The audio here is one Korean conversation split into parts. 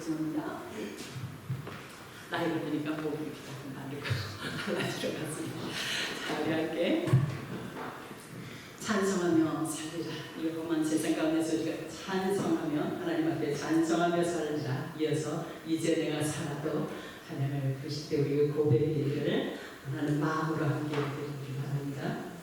죄송합니다. 나이가 드니까 목이 이렇게 조금 안 되고 들어갔습니다. 자, 우리 함께 찬송하며 살리라. 이 험한 세상 가운데서 우리가 찬송하며 하나님 앞에 찬송하며 살리라. 이어서 이제 내가 살아도 하나님을 보실 때 우리 고백의 하나님 마음으로 함께 드리기 바랍니다.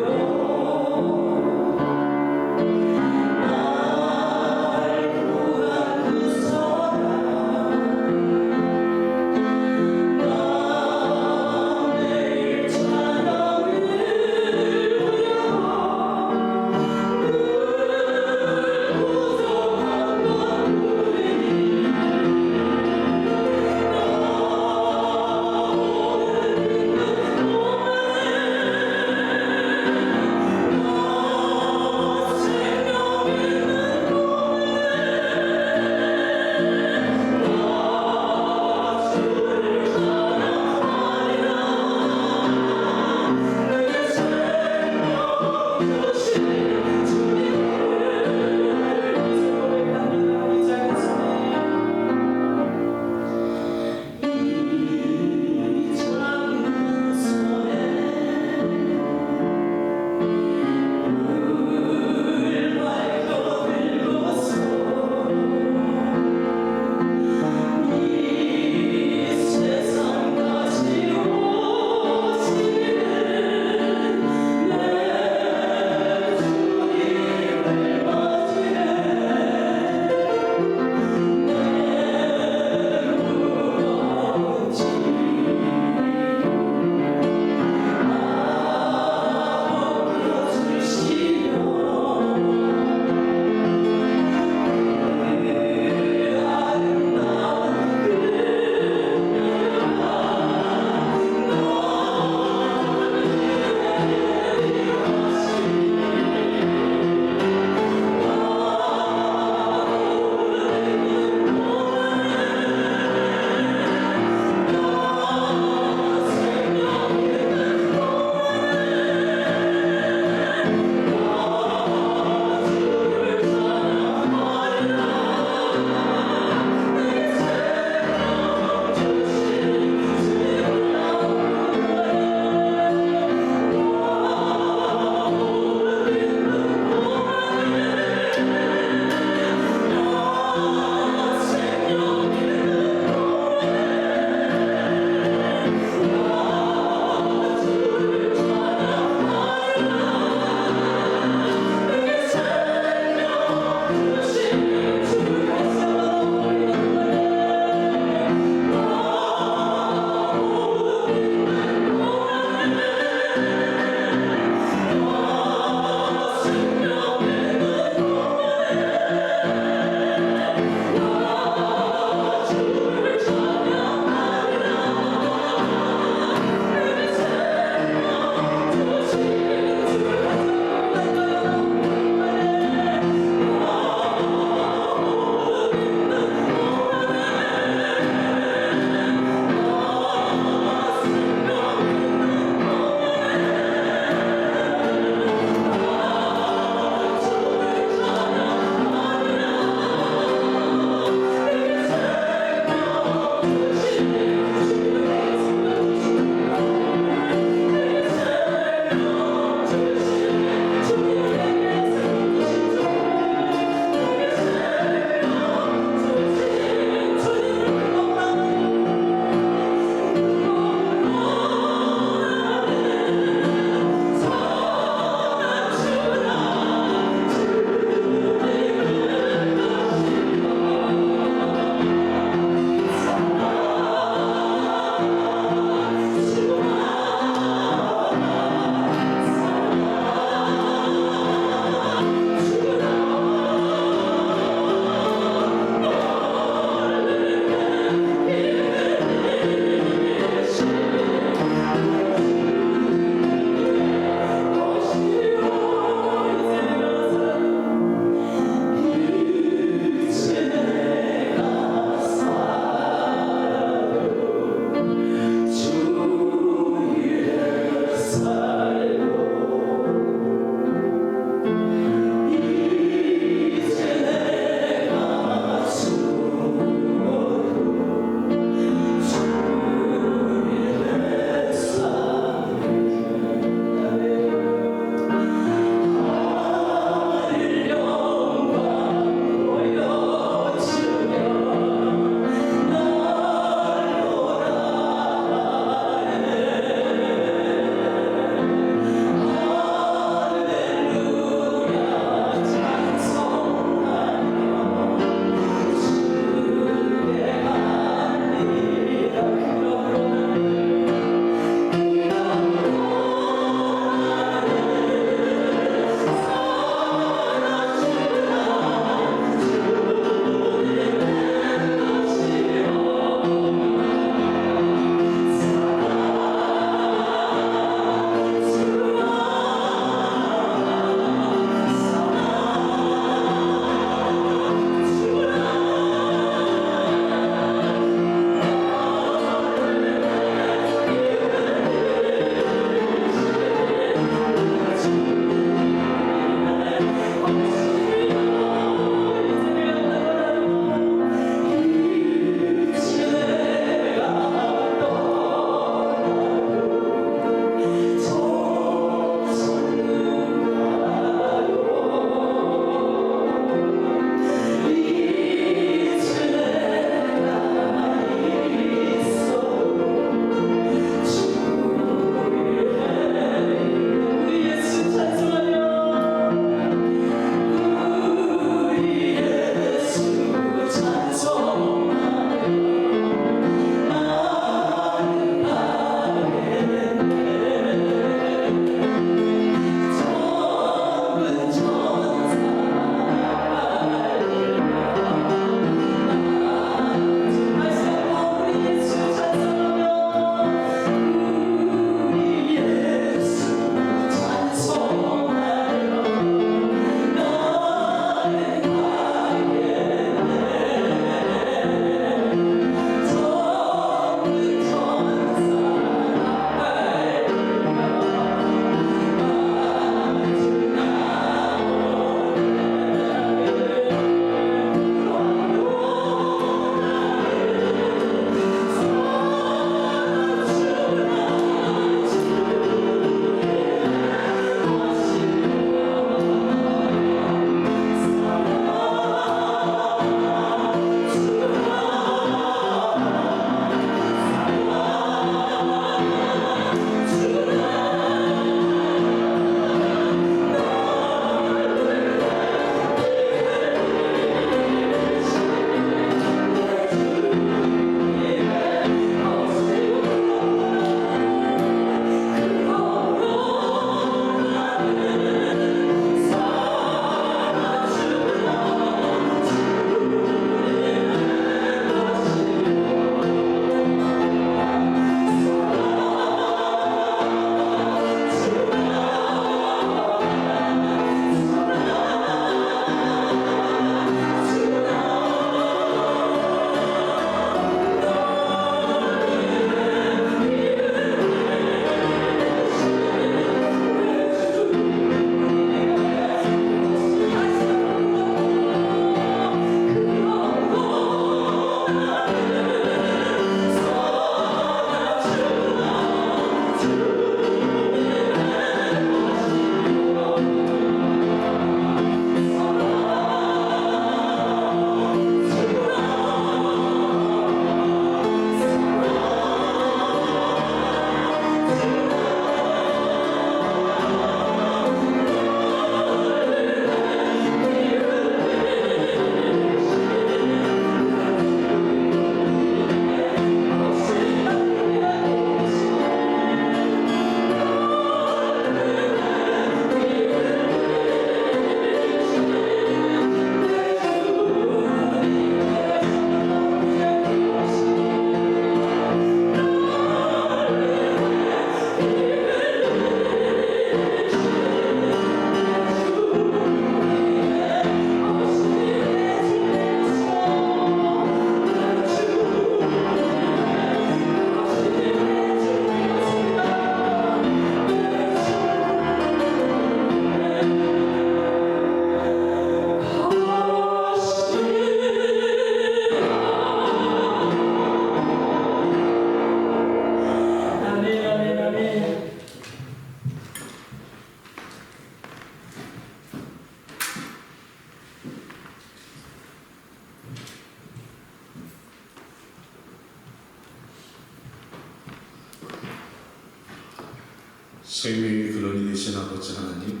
생명의 근원이 되신 아버지 하나님,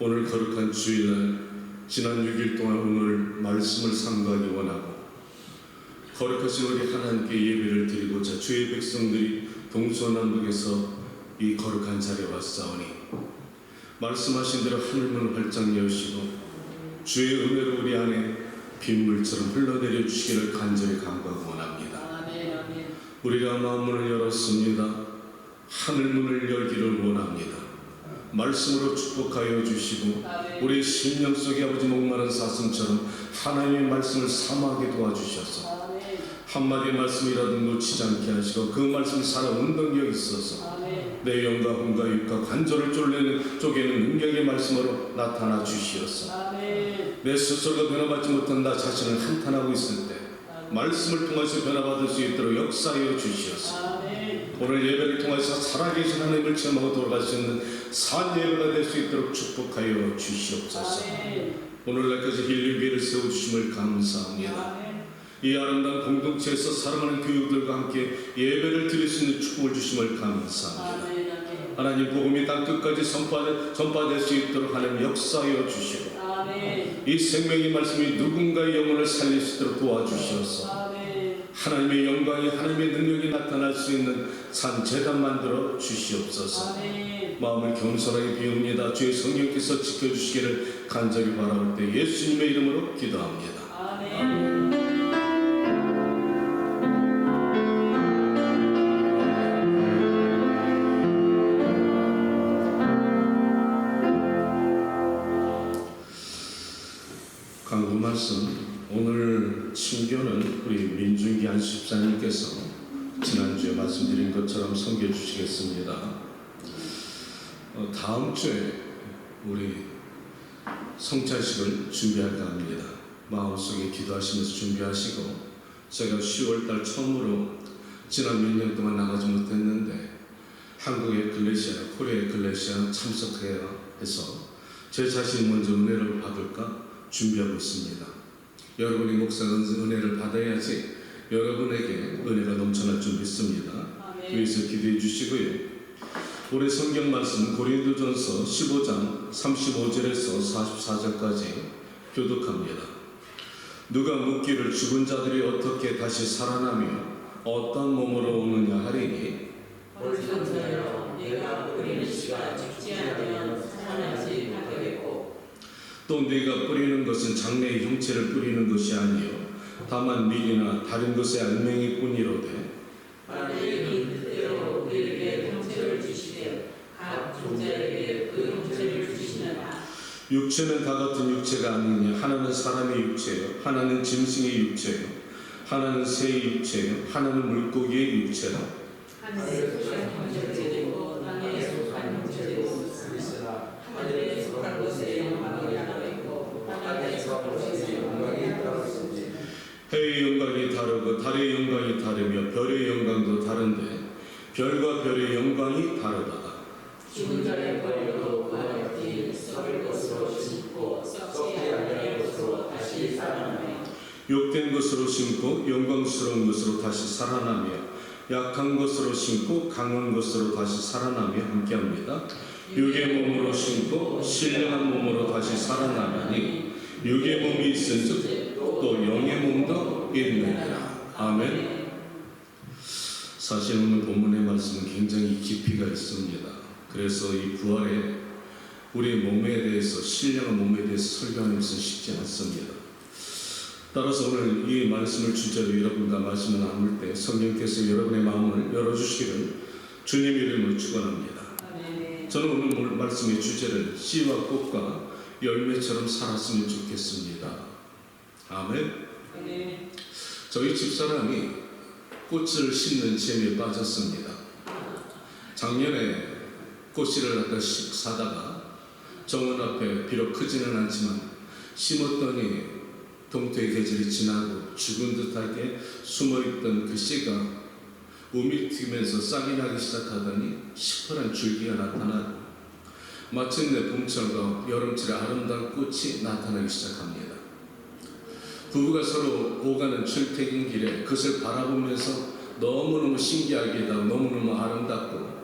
오늘 거룩한 주일날 지난 6일 동안 오늘 말씀을 상고하기 원하고 거룩하신 우리 하나님께 예배를 드리고자 주의 백성들이 동서남북에서 이 거룩한 자리에 왔사오니 말씀하신 대로 하늘문을 활짝 여시고 주의 은혜로 우리 안에 빗물처럼 흘러내려 주시기를 간절히 간구하고 원합니다. 우리가 마음문을 열었습니다. 하늘문을 열기를 원합니다. 말씀으로 축복하여 주시고 우리 심령 속에 아버지 목마른 사슴처럼 하나님의 말씀을 삼하게 도와주셔서 한마디 말씀이라도 놓치지 않게 하시고 그 말씀이 살아 운동력이 있어서 내 영과 혼과 육과 관절을 쪼개는 능력의 말씀으로 나타나 주시어서 내 스스로가 변화받지 못한 나 자신을 한탄하고 있을 때 말씀을 통해서 변화받을 수 있도록 역사하여 주시어서 오늘 예배를 통해서 살아계신 하나님을 체험하고 돌아갈 수 있는 산 예배가 될 수 있도록 축복하여 주시옵소서. 오늘날까지 힐링교회를 세워주심을 감사합니다. 이 아름다운 공동체에서 사랑하는 교우들과 함께 예배를 드릴 수 있는 축복을 주심을 감사합니다. 하나님 복음이 땅 끝까지 전파될 수 있도록 하나님 역사하여 주시고 이 생명의 말씀이 누군가의 영혼을 살릴 수 있도록 도와주시옵소서. 하나님의 영광이 하나님의 능력이 나타날 수 있는 산 제단 만들어 주시옵소서. 마음을 겸손하게 비웁니다. 주의 성령께서 지켜주시기를 간절히 바라볼 때 예수님의 이름으로 기도합니다. 강구 말씀 오늘 친교는 우리 민중기 안수집사님께서 지난주에 말씀드린 것처럼 섬겨 주시겠습니다. 다음 주에 우리 성찬식을 준비할까 합니다. 마음속에 기도하시면서 준비하시고 제가 10월달 처음으로 지난 몇 년 동안 나가지 못했는데 한국의 에클레시아, 코리아 에클레시아 참석해야 해서 제 자신이 먼저 은혜를 받을까 준비하고 있습니다. 여러분이 목사가 은혜를 받아야지 여러분에게 은혜가 넘쳐날 줄 믿습니다. 위에서 기도해 주시고요. 올해 성경 말씀 고린도전서 15장 35절에서 44절까지 교독합니다. 누가 묻기를 죽은 자들이 어떻게 다시 살아나며 어떤 몸으로 오느냐 하리니 옳은저여 내가 뿌리는 씨가 죽지 않으면 살아나지 못하겠고 또 네가 뿌리는 것은 장래의 형체를 뿌리는 것이 아니요 다만 밀이나 다른 것의 알맹이 뿐이로되 하나님이 뜻대로 우리에게 형체를 주시되 각 존재에게 그 형체를 주시느라 육체는 다 같은 육체가 아니냐 하나는 사람의 육체요 하나는 짐승의 육체요 하나는 새의 육체요 하나는 물고기의 육체라 하늘에 속한 형체되고 땅에 속한 형체되고 있으나 하늘에 속한 것에 영광이 따로 있고 땅에 속한 것에 영광이 따로 있으니 해의 영광이 다르고 달의 영광이 다르며 별의 영광도 다른데 별과 별의 영광이 다르다. 죽은 자의 권리로 그같이 썩을 것으로 심고 썩지 아니할 것으로 다시 살아나며 욕된 것으로 심고 영광스러운 것으로 다시 살아나며 약한 것으로 심고 강한 것으로 다시 살아나며 함께합니다. 육의 몸으로 심고 신령한 몸으로 다시 살아나니 육의 몸이 있은즉 또 영의 몸도 있느니라. 아멘. 사실 오늘 본문의 말씀은 굉장히 깊이가 있습니다. 그래서 이 부활에 우리 몸에 대해서 신령한 몸에 대해서 설교하는 것은 쉽지 않습니다. 따라서 오늘 이 말씀을 주제로 여러분과 말씀을 나눌 때 성령께서 여러분의 마음을 열어주시기를 주님 이름으로 축원합니다. 저는 오늘 말씀의 주제를 씨와 꽃과 열매처럼 살았으면 좋겠습니다. 아멘. 저희 집사람이 꽃을 심는 재미에 빠졌습니다. 작년에 꽃씨를 갖다 사다가 정원 앞에 비록 크지는 않지만 심었더니 동토의 계절이 지나고 죽은 듯하게 숨어있던 그 씨가 우미튀면서 싹이 나기 시작하더니 시퍼런 줄기가 나타나고 마침내 봄철과 여름철에 아름다운 꽃이 나타나기 시작합니다. 부부가 서로 오가는 출퇴근길에 그것을 바라보면서 너무너무 신기하기도 하고 너무너무 아름답고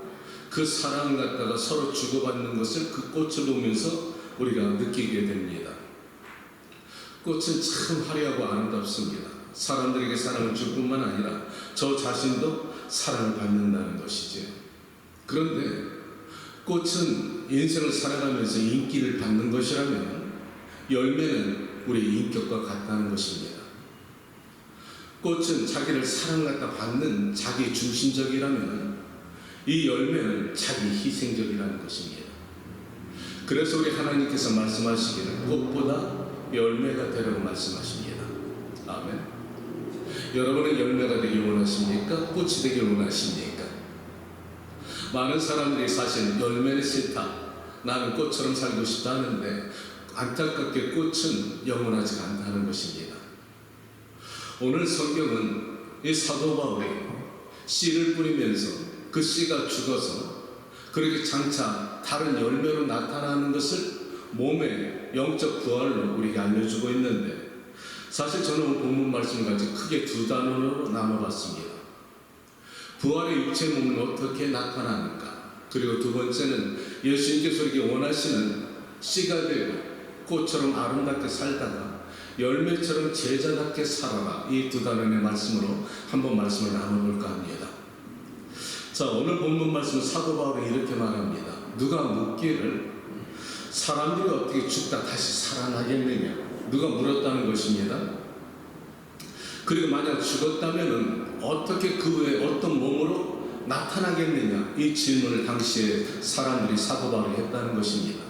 그 사랑 갖다가 서로 주고받는 것을 그 꽃을 보면서 우리가 느끼게 됩니다. 꽃은 참 화려하고 아름답습니다. 사람들에게 사랑을 줄 뿐만 아니라 저 자신도 사랑을 받는다는 것이죠. 그런데 꽃은 인생을 살아가면서 인기를 받는 것이라면 열매는 우리의 인격과 같다는 것입니다. 꽃은 자기를 사랑받다 받는 자기 중심적이라면 이 열매는 자기 희생적이라는 것입니다. 그래서 우리 하나님께서 말씀하시기를 꽃보다 열매가 되라고 말씀하십니다. 아멘. 여러분은 열매가 되길 원하십니까? 꽃이 되길 원하십니까? 많은 사람들이 사실 열매는 싫다, 나는 꽃처럼 살고 싶다 하는데 안타깝게 꽃은 영원하지 않다는 것입니다. 오늘 성경은 이 사도 바울이 씨를 뿌리면서 그 씨가 죽어서 그렇게 장차 다른 열매로 나타나는 것을 몸의 영적 부활로 우리에게 알려주고 있는데, 사실 저는 오늘 본문 말씀을 가지고 크게 두 단어로 나눠봤습니다. 부활의 육체 몸은 어떻게 나타나는가, 그리고 두 번째는 예수님께서 우리에게 원하시는 씨가 되고 꽃처럼 아름답게 살다가 열매처럼 제자답게 살아라, 이 두 단어의 말씀으로 한번 말씀을 나눠볼까 합니다. 자, 오늘 본문 말씀 사도 바울이 이렇게 말합니다. 누가 묻기를 사람들이 어떻게 죽다 다시 살아나겠느냐, 누가 물었다는 것입니다. 그리고 만약 죽었다면 어떻게 그 후에 어떤 몸으로 나타나겠느냐, 이 질문을 당시에 사람들이 사도 바울이 했다는 것입니다.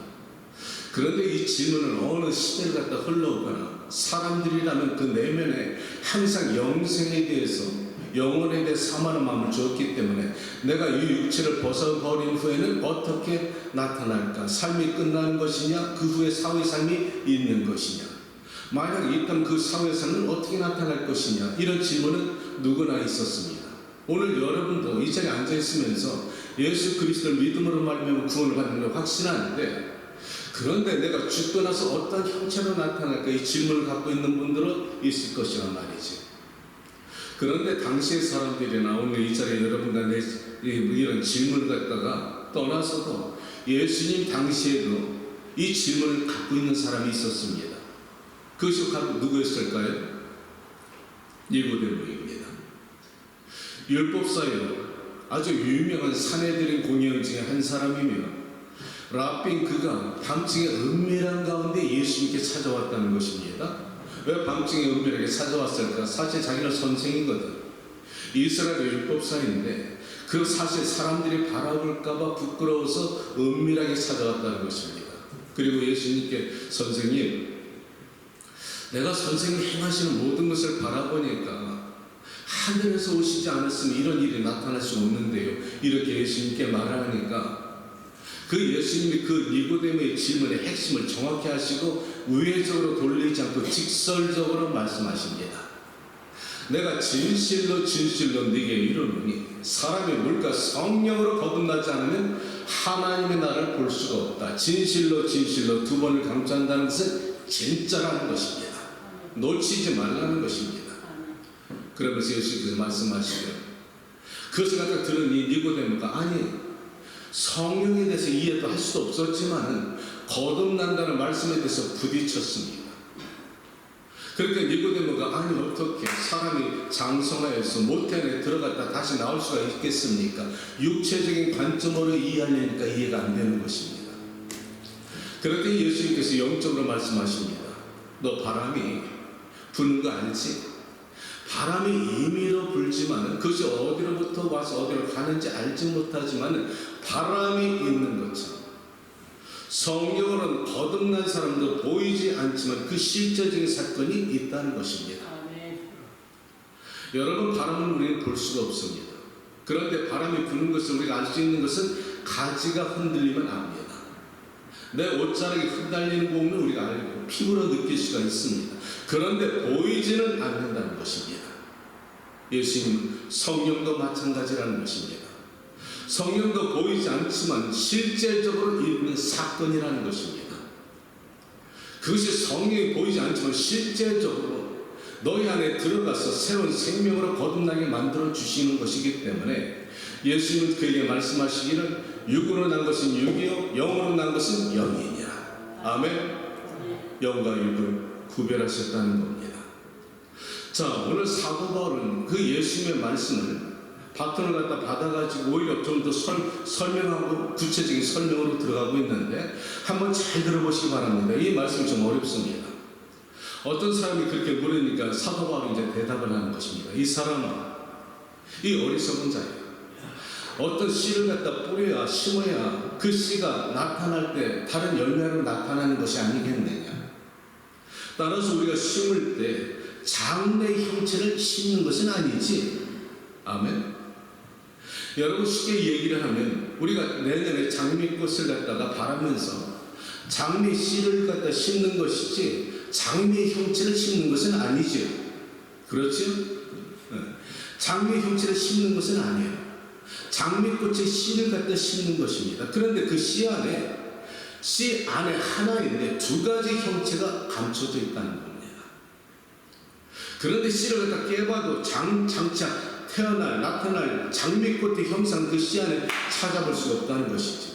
그런데 이 질문은 어느 시대를 갖다 흘러오거나 사람들이라면 그 내면에 항상 영생에 대해서, 영혼에 대해 사모하는 마음을 주었기 때문에 내가 이 육체를 벗어버린 후에는 어떻게 나타날까, 삶이 끝나는 것이냐, 그 후에 사회 삶이 있는 것이냐, 만약 있다면 그 사회 삶은 어떻게 나타날 것이냐, 이런 질문은 누구나 있었습니다. 오늘 여러분도 이 자리에 앉아있으면서 예수 그리스도를 믿음으로 말미암아 구원을 받는 걸 확신하는데, 그런데 내가 죽고 나서 어떤 형체로 나타날까, 이 질문을 갖고 있는 분들은 있을 것이란 말이지. 그런데 당시의 사람들이나 오늘 이 자리에 여러분과 내 이런 질문을 갖다가 떠나서도 예수님 당시에도 이 질문을 갖고 있는 사람이 있었습니다. 그것이 누구였을까요? 니고데모입니다. 율법사요 아주 유명한 사내들인 공예원 중에 한 사람이며, 랍빈 그가 밤중에 은밀한 가운데 예수님께 찾아왔다는 것입니다. 왜 밤중에 은밀하게 찾아왔을까? 사실 자기는 선생이거든. 이스라엘의 율법사인데 그 사실 사람들이 바라볼까봐 부끄러워서 은밀하게 찾아왔다는 것입니다. 그리고 예수님께 선생님, 내가 선생님 행하시는 모든 것을 바라보니까 하늘에서 오시지 않았으면 이런 일이 나타날 수 없는데요, 이렇게 예수님께 말하니까 그 예수님이 그 니고데모의 질문의 핵심을 정확히 하시고 우회적으로 돌리지 않고 직설적으로 말씀하십니다. 내가 진실로 진실로 네게 이르노니 사람이 물과 성령으로 거듭나지 않으면 하나님의 나라를 볼 수가 없다. 진실로 진실로 두 번을 강조한다는 것은 진짜라는 것입니다. 놓치지 말라는 것입니다. 그러면서 예수님께서 말씀하시죠. 그것을 갖다 들은 이 니고데모가 아니, 성령에 대해서 이해도 할 수도 없었지만 거듭난다는 말씀에 대해서 부딪혔습니다. 그러니까 니고데모가 아니 어떻게 사람이 장성하여서 모태안에 들어갔다 다시 나올 수가 있겠습니까? 육체적인 관점으로 이해하려니까 이해가 안 되는 것입니다. 그럴 때 예수님께서 영적으로 말씀하십니다. 너 바람이 부는 거 알지? 바람이 임의로 불지만 그것이 어디로부터 와서 어디로 가는지 알지 못하지만 바람이 있는 것처럼 성령으로는 거듭난 사람도 보이지 않지만 그 실제적인 사건이 있다는 것입니다. 아멘. 여러분, 바람은 우리는 볼 수가 없습니다. 그런데 바람이 부는 것을 우리가 알 수 있는 것은 가지가 흔들리면 압니다. 내 옷자락이 흩날리는 거 보면 우리가 알고 피부로 느낄 수가 있습니다. 그런데 보이지는 않는다는 것입니다. 예수님은 성령도 마찬가지라는 것입니다. 성령도 보이지 않지만 실제적으로 있는 사건이라는 것입니다. 그것이 성령이 보이지 않지만 실제적으로 너희 안에 들어가서 새로운 생명으로 거듭나게 만들어 주시는 것이기 때문에 예수님은 그에게 말씀하시기를 육으로 난 것은 육이요 영으로 난 것은 영이냐. 아멘. 영과 육을 구별하셨다는 겁니다. 자, 오늘 사도 바울은 그 예수님의 말씀을 바톤을 갖다 받아가지고 오히려 좀 더 설명하고 구체적인 설명으로 들어가고 있는데 한번 잘 들어보시기 바랍니다. 이 말씀이 좀 어렵습니다. 어떤 사람이 그렇게 물으니까 사도 바울이 이제 대답을 하는 것입니다. 이 사람은 이 어리석은 자예요. 어떤 씨를 갖다 뿌려야 심어야 그 씨가 나타날 때 다른 열매로 나타나는 것이 아니겠느냐. 따라서 우리가 심을 때 장래 형체를 심는 것은 아니지. 아멘. 여러분 쉽게 얘기를 하면 우리가 내년에 장미꽃을 갖다가 바라면서 장미 씨를 갖다 심는 것이지 장미 형체를 심는 것은 아니죠. 그렇죠? 장미 형체를 심는 것은 아니에요. 장미꽃의 씨를 갖다 심는 것입니다. 그런데 그 씨 안에 하나인데 두 가지 형체가 감춰져 있다는 겁니다. 그런데 씨를 갖다 깨봐도 장차 나타날 장미꽃의 형상 그 씨 안에 찾아볼 수가 없다는 것이지.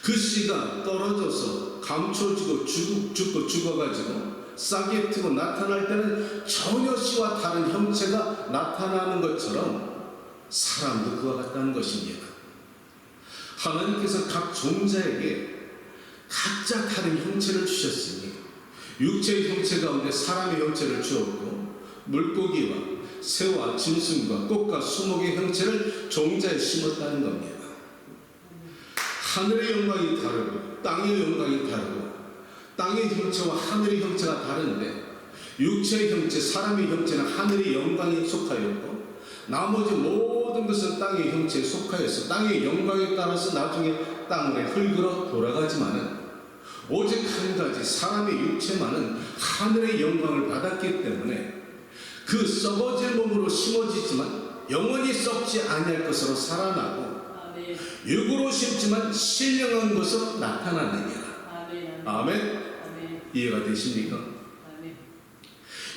그 씨가 떨어져서 감춰지고 죽어가지고 싹이 트고 나타날 때는 전혀 씨와 다른 형체가 나타나는 것처럼 사람도 그와 같다는 것입니다. 하나님께서 각 종자에게 각자 다른 형체를 주셨으니 육체의 형체 가운데 사람의 형체를 주었고 물고기와 새와 짐승과 꽃과 수목의 형체를 종자에 심었다는 겁니다. 하늘의 영광이 다르고 땅의 영광이 다르고 땅의 형체와 하늘의 형체가 다른데 육체의 형체, 사람의 형체는 하늘의 영광에 속하였고 나머지 모든 것은 땅의 형체에 속하여서 땅의 영광에 따라서 나중에 땅의 흙으로 돌아가지만은 오직 한 가지 사람의 육체만은 하늘의 영광을 받았기 때문에 그 썩어질 몸으로 심어지지만 영원히 썩지 아니할 것으로 살아나고 육으로 심지만 신령한 것으로 나타나느니라. 아멘. 이해가 되십니까?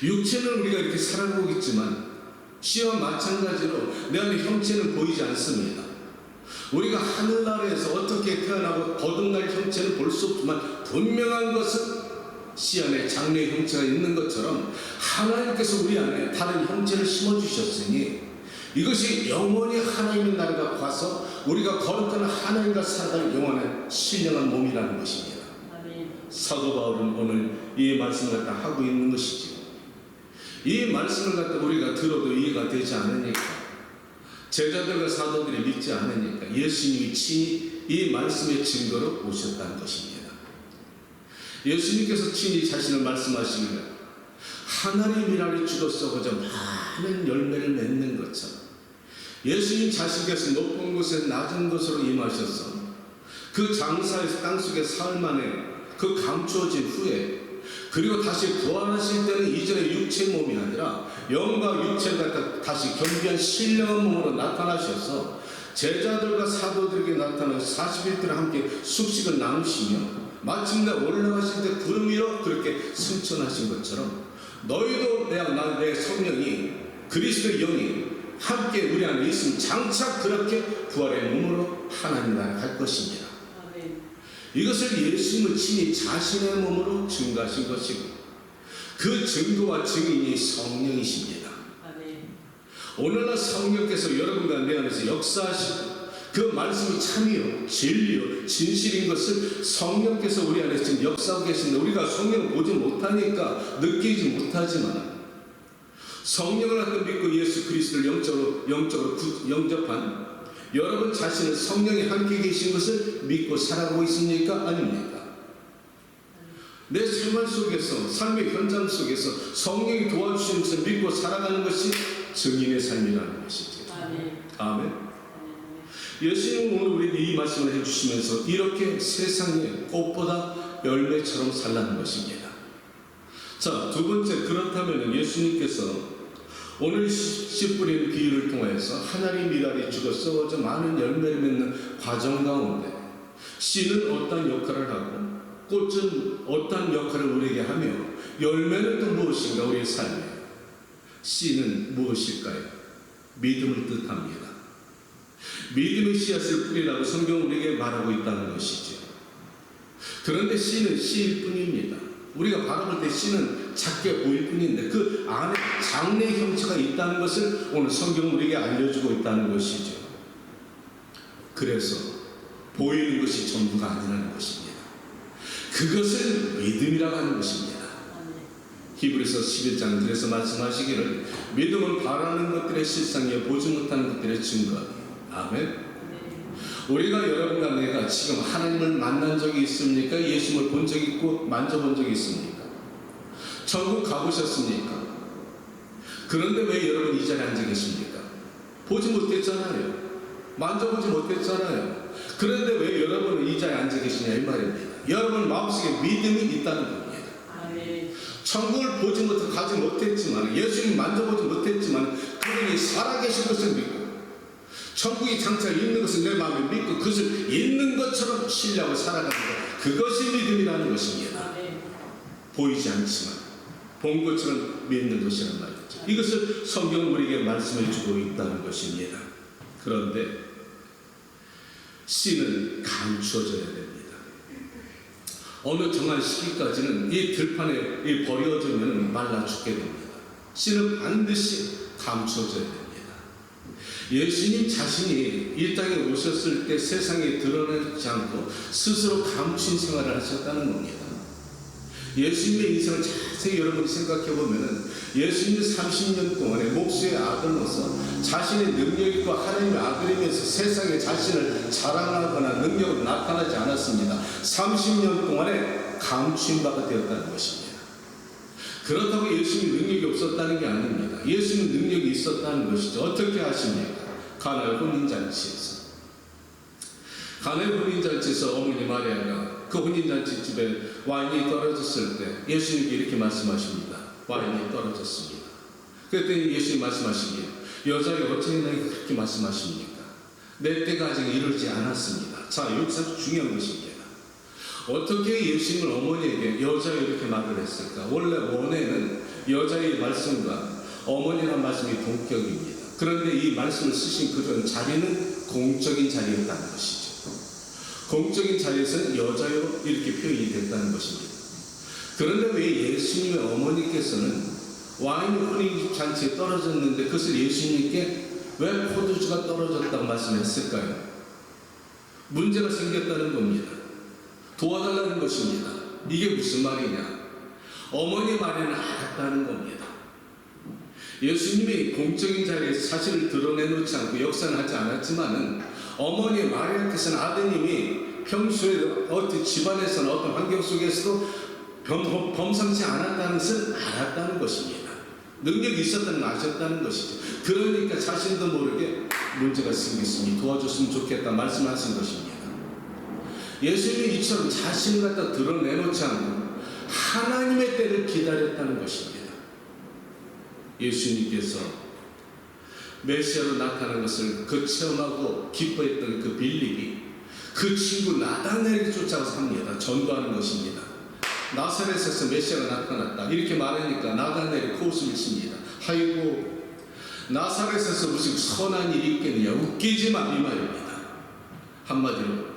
육체는 우리가 이렇게 살아가고 있지만 씨와 마찬가지로 내 안에 형체는 보이지 않습니다. 우리가 하늘나라에서 어떻게 태어나고 거듭날 형체는 볼 수 없지만 분명한 것은 씨 안에 장래의 형체가 있는 것처럼 하나님께서 우리 안에 다른 형체를 심어주셨으니 이것이 영원히 하나님의 나라가 가서 우리가 거룩한 하나님과 살아갈 영원한 신령한 몸이라는 것입니다. 사도 바울은 오늘 이 말씀을 갖다 하고 있는 것이지요. 이 말씀을 갖다 우리가 들어도 이해가 되지 않으니까 제자들과 사도들이 믿지 않으니까 예수님이 친히 이 말씀의 증거로 오셨다는 것입니다. 예수님께서 친히 자신을 말씀하시기를 하나의 미랄이 죽어 썩어져 많은 열매를 맺는 것처럼 예수님 자신께서 높은 곳에 낮은 곳으로 임하셔서 그 장사에서 땅속에 사흘 만에 그 감추어진 후에 그리고 다시 부활하실 때는 이전의 육체 몸이 아니라 영과 육체를 갖다 다시 겸비한 신령한 몸으로 나타나셔서 제자들과 사도들에게 나타나 40일 동안 함께 숙식을 나누시며 마침내 올라가실 때 구름 위로 그렇게 승천하신 것처럼 너희도 내 성령이 그리스도의 영이 함께 우리 안에 있으면 장차 그렇게 부활의 몸으로 하나님 나라에 갈 것입니다. 이것을 예수님은 친히 자신의 몸으로 증거하신 것이고 그 증거와 증인이 성령이십니다. 오늘날 성령께서 여러분과 내 안에서 역사하시고 그 말씀이 참이요 진리요 진실인 것을 성령께서 우리 안에 지금 역사하고 계신데 우리가 성령을 보지 못하니까 느끼지 못하지만 성령을 갖다 믿고 예수 그리스도를 영적으로 영접한 여러분 자신은 성령이 함께 계신 것을 믿고 살아가고 있습니까? 아닙니까? 내 생활 속에서 삶의 현장 속에서 성령이 도와주시는 것을 믿고 살아가는 것이 증인의 삶이라는 것이죠. 아멘. 예수님은 오늘 우리에게 이 말씀을 해주시면서 이렇게 세상에 꽃보다 열매처럼 살라는 것입니다. 자, 두 번째, 그렇다면 예수님께서 오늘 씨 뿌리는 비유를 통해서 하나님 미랄이 죽어 썩어져 많은 열매를 맺는 과정 가운데 씨는 어떤 역할을 하고 꽃은 어떤 역할을 우리에게 하며 열매는 또 무엇인가 우리의 삶에 씨는 무엇일까요? 믿음을 뜻합니다. 믿음의 씨앗을 뿌리라고 성경은 우리에게 말하고 있다는 것이죠. 그런데 씨는 씨일 뿐입니다. 우리가 바라볼 때 씨는 작게 보일 뿐인데 그 안에 장래 형체가 있다는 것을 오늘 성경은 우리에게 알려주고 있다는 것이죠. 그래서 보이는 것이 전부가 아니라는 것입니다. 그것을 믿음이라고 하는 것입니다. 히브리서 11장 그래서 말씀하시기를 믿음은 바라는 것들의 실상이요 보지 못하는 것들의 증거이요. 아멘. 우리가 여러분과 내가 지금 하나님을 만난 적이 있습니까? 예수님을 본 적이 있고 만져본 적이 있습니까? 천국 가보셨습니까? 그런데 왜 여러분 이 자리에 앉아 계십니까? 보지 못했잖아요. 만져보지 못했잖아요. 그런데 왜 여러분은 이 자리에 앉아 계시냐 이 말입니다. 여러분 마음속에 믿음이 있다는 겁니다. 천국을 보지 못해 가지 못했지만 예수님 만져보지 못했지만 그분이 살아계신 것을 믿고 천국이 장차 있는 것을 내 마음에 믿고 그것을 있는 것처럼 신뢰하고 살아가는 것, 그것이 믿음이라는 것입니다. 보이지 않지만 본 것처럼 믿는 것이란 말이죠. 이것을 성경은 우리에게 말씀해 주고 있다는 것입니다. 그런데 씨는 감추어져야 됩니다. 어느 정한 시기까지는 이 들판에 버려지면 말라 죽게 됩니다. 씨는 반드시 감추어져야 됩니다. 예수님 자신이 이 땅에 오셨을 때 세상에 드러내지 않고 스스로 감춘 생활을 하셨다는 겁니다. 예수님의 인생을 자세히 여러분이 생각해 보면은 예수님이 30년 동안에 목수의 아들로서 자신의 능력이 있고 하나님의 아들이면서 세상에 자신을 자랑하거나 능력으로 나타나지 않았습니다. 30년 동안에 감추인 바가 되었다는 것입니다. 그렇다고 예수님이 능력이 없었다는 게 아닙니다. 예수님은 능력이 있었다는 것이죠. 어떻게 하십니까? 가나의 혼인잔치에서 어머니 마리아가 그 혼인잔치 집에 와인이 떨어졌을 때 예수님께 이렇게 말씀하십니다. 와인이 떨어졌습니다. 그랬더니 예수님 말씀하시기에 여자가 어찌 나에게 그렇게 말씀하십니까? 내 때가 아직 이르지 않았습니다. 자, 여기서 중요한 것입니다. 어떻게 예수님은 어머니에게 여자가 이렇게 말을 했을까? 원래 원에는 여자의 말씀과 어머니라는 말씀이 동격입니다. 그런데 이 말씀을 쓰신 그런 자리는 공적인 자리였다는 것이죠. 공적인 자리에서는 여자로 이렇게 표현이 됐다는 것입니다. 그런데 왜 예수님의 어머니께서는 와인이 혼인잔치에 떨어졌는데 그것을 예수님께 왜 포도주가 떨어졌다고 말씀했을까요? 문제가 생겼다는 겁니다. 도와달라는 것입니다. 이게 무슨 말이냐? 어머니 말에는 알았다는 겁니다. 예수님이 공적인 자리에서 사실을 드러내놓지 않고 역사는 하지 않았지만은 어머니 마리아께서는 아드님이 평소에 어떤 집안에서는 어떤 환경 속에서도 범상치 않았다는 것을 알았다는 것입니다. 능력이 있었다는 걸 아셨다는 것이죠. 그러니까 자신도 모르게 문제가 생겼으니 도와줬으면 좋겠다 말씀하신 것입니다. 예수님이 이처럼 자신을 갖다 드러내놓지 않고 하나님의 때를 기다렸다는 것입니다. 예수님께서 메시아로 나타난 것을 그 체험하고 기뻐했던 그 빌립이 그 친구 나다나엘을 쫓아가서 합니다. 전도하는 것입니다. 나사렛에서 메시아가 나타났다 이렇게 말하니까 나다나엘이 코웃음을 칩니다. 아이고 나사렛에서 무슨 선한 일이 있겠느냐 웃기지 마 이 말입니다. 한마디로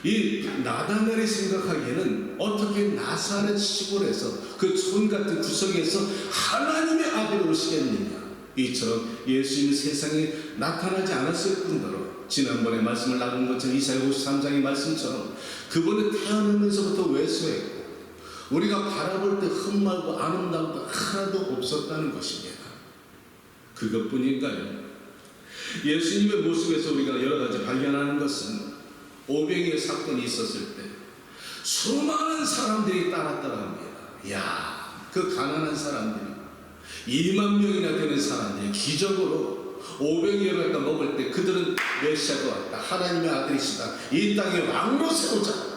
이 나다나엘이 생각하기에는 어떻게 나사렛 시골에서 그 촌 같은 구석에서 하나님의 아들이 오시겠느냐. 이처럼 예수님이 세상에 나타나지 않았을 뿐더러 지난번에 말씀을 나눈 것처럼 이사야 53장의 말씀처럼 그분은 태어나면서부터 외소했고 우리가 바라볼 때 흠말고 아름다운 것 하나도 없었다는 것입니다. 그것뿐인가요? 예수님의 모습에서 우리가 여러 가지 발견하는 것은 오병이어 사건이 있었을 때 수많은 사람들이 따랐다고 합니다. 이야, 그 가난한 사람들이 2만 명이나 되는 사람들이 기적으로 오병이어를 갖다 먹을 때 그들은 메시아가 왔다. 하나님의 아들이시다. 이 땅에 왕으로 세우자.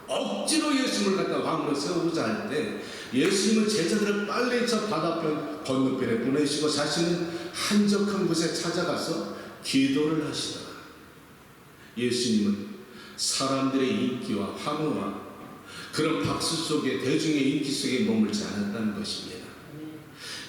억지로 예수님을 갖다 왕으로 세우자 할 때 예수님은 제자들을 빨리 저 바다편 건너편에 보내시고 자신은 한적한 곳에 찾아가서 기도를 하시더라. 예수님은 사람들의 인기와 환호와 그런 박수 속에 대중의 인기 속에 머물지 않았다는 것입니다.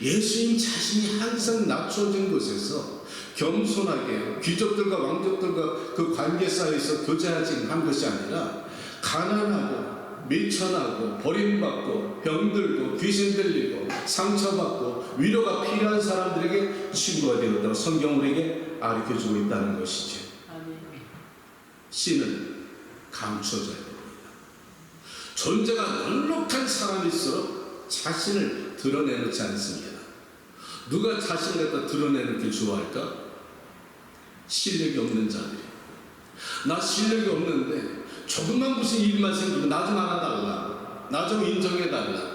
예수님 자신이 항상 낮춰진 곳에서 겸손하게 귀족들과 왕족들과 그 관계 사이에서 교제하지 한 것이 아니라 가난하고 미천하고 버림받고 병들고 귀신 들리고 상처받고 위로가 필요한 사람들에게 친구가 되었다고 성경 우리에게 가르쳐주고 있다는 것이죠. 아멘. 씨는 감춰져야 됩니다. 존재가 넉넉한 사람일수록 자신을 드러내놓지 않습니다. 누가 자신을 갖다 드러내는 게 좋아할까? 실력이 없는 자들이. 나 실력이 없는데 조금만 무슨 일만 생기면 나 좀 알아달라, 나 좀 인정해달라.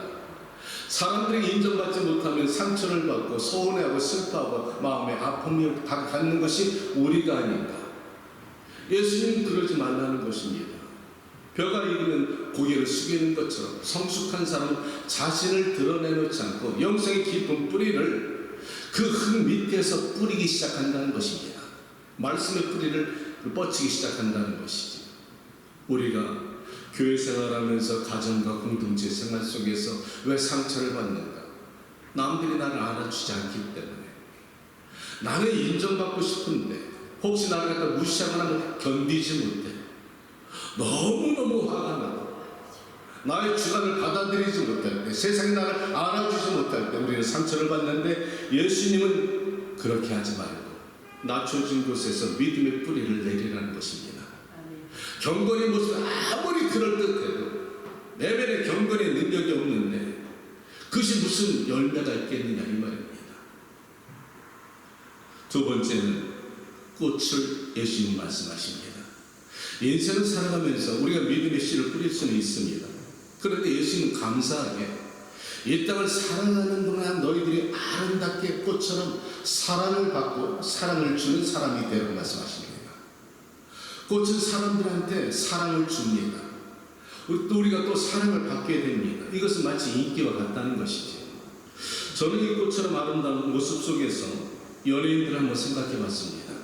사람들에게 인정받지 못하면 상처를 받고 서운해하고 슬퍼하고 마음에 아픔을 갖는 것이 우리가 아닌가. 예수님은 그러지 말라는 것입니다. 벼가 익으면 고개를 숙이는 것처럼 성숙한 사람은 자신을 드러내놓지 않고 영성의 깊은 뿌리를 그 흙 밑에서 뿌리기 시작한다는 것입니다. 말씀의 뿌리를 뻗치기 시작한다는 것이지. 우리가 교회 생활하면서 가정과 공동체 생활 속에서 왜 상처를 받는가? 남들이 나를 알아주지 않기 때문에. 나는 인정받고 싶은데 혹시 나를 갖다 무시하거나 견디지 못해. 너무너무 화가 나고 나의 주관을 받아들이지 못할 때, 세상이 나를 알아주지 못할 때 우리는 상처를 받는데, 예수님은 그렇게 하지 말고 낮춰진 곳에서 믿음의 뿌리를 내리라는 것입니다. 경건의 모습 아무리 그럴듯해도 내면에 경건의 능력이 없는데 그것이 무슨 열매가 있겠느냐 이 말입니다. 두 번째는 꽃을 예수님 말씀하십니다. 인생을 살아가면서 우리가 믿음의 씨를 뿌릴 수는 있습니다. 그런데 예수님은 감사하게 이 땅을 살아가는 동안 너희들이 아름답게 꽃처럼 사랑을 받고 사랑을 주는 사람이 되라고 말씀하십니다. 꽃은 사람들한테 사랑을 줍니다. 또 우리가 또 사랑을 받게 됩니다. 이것은 마치 인기와 같다는 것이죠. 저는 이 꽃처럼 아름다운 모습 속에서 연예인들을 한번 생각해 봤습니다.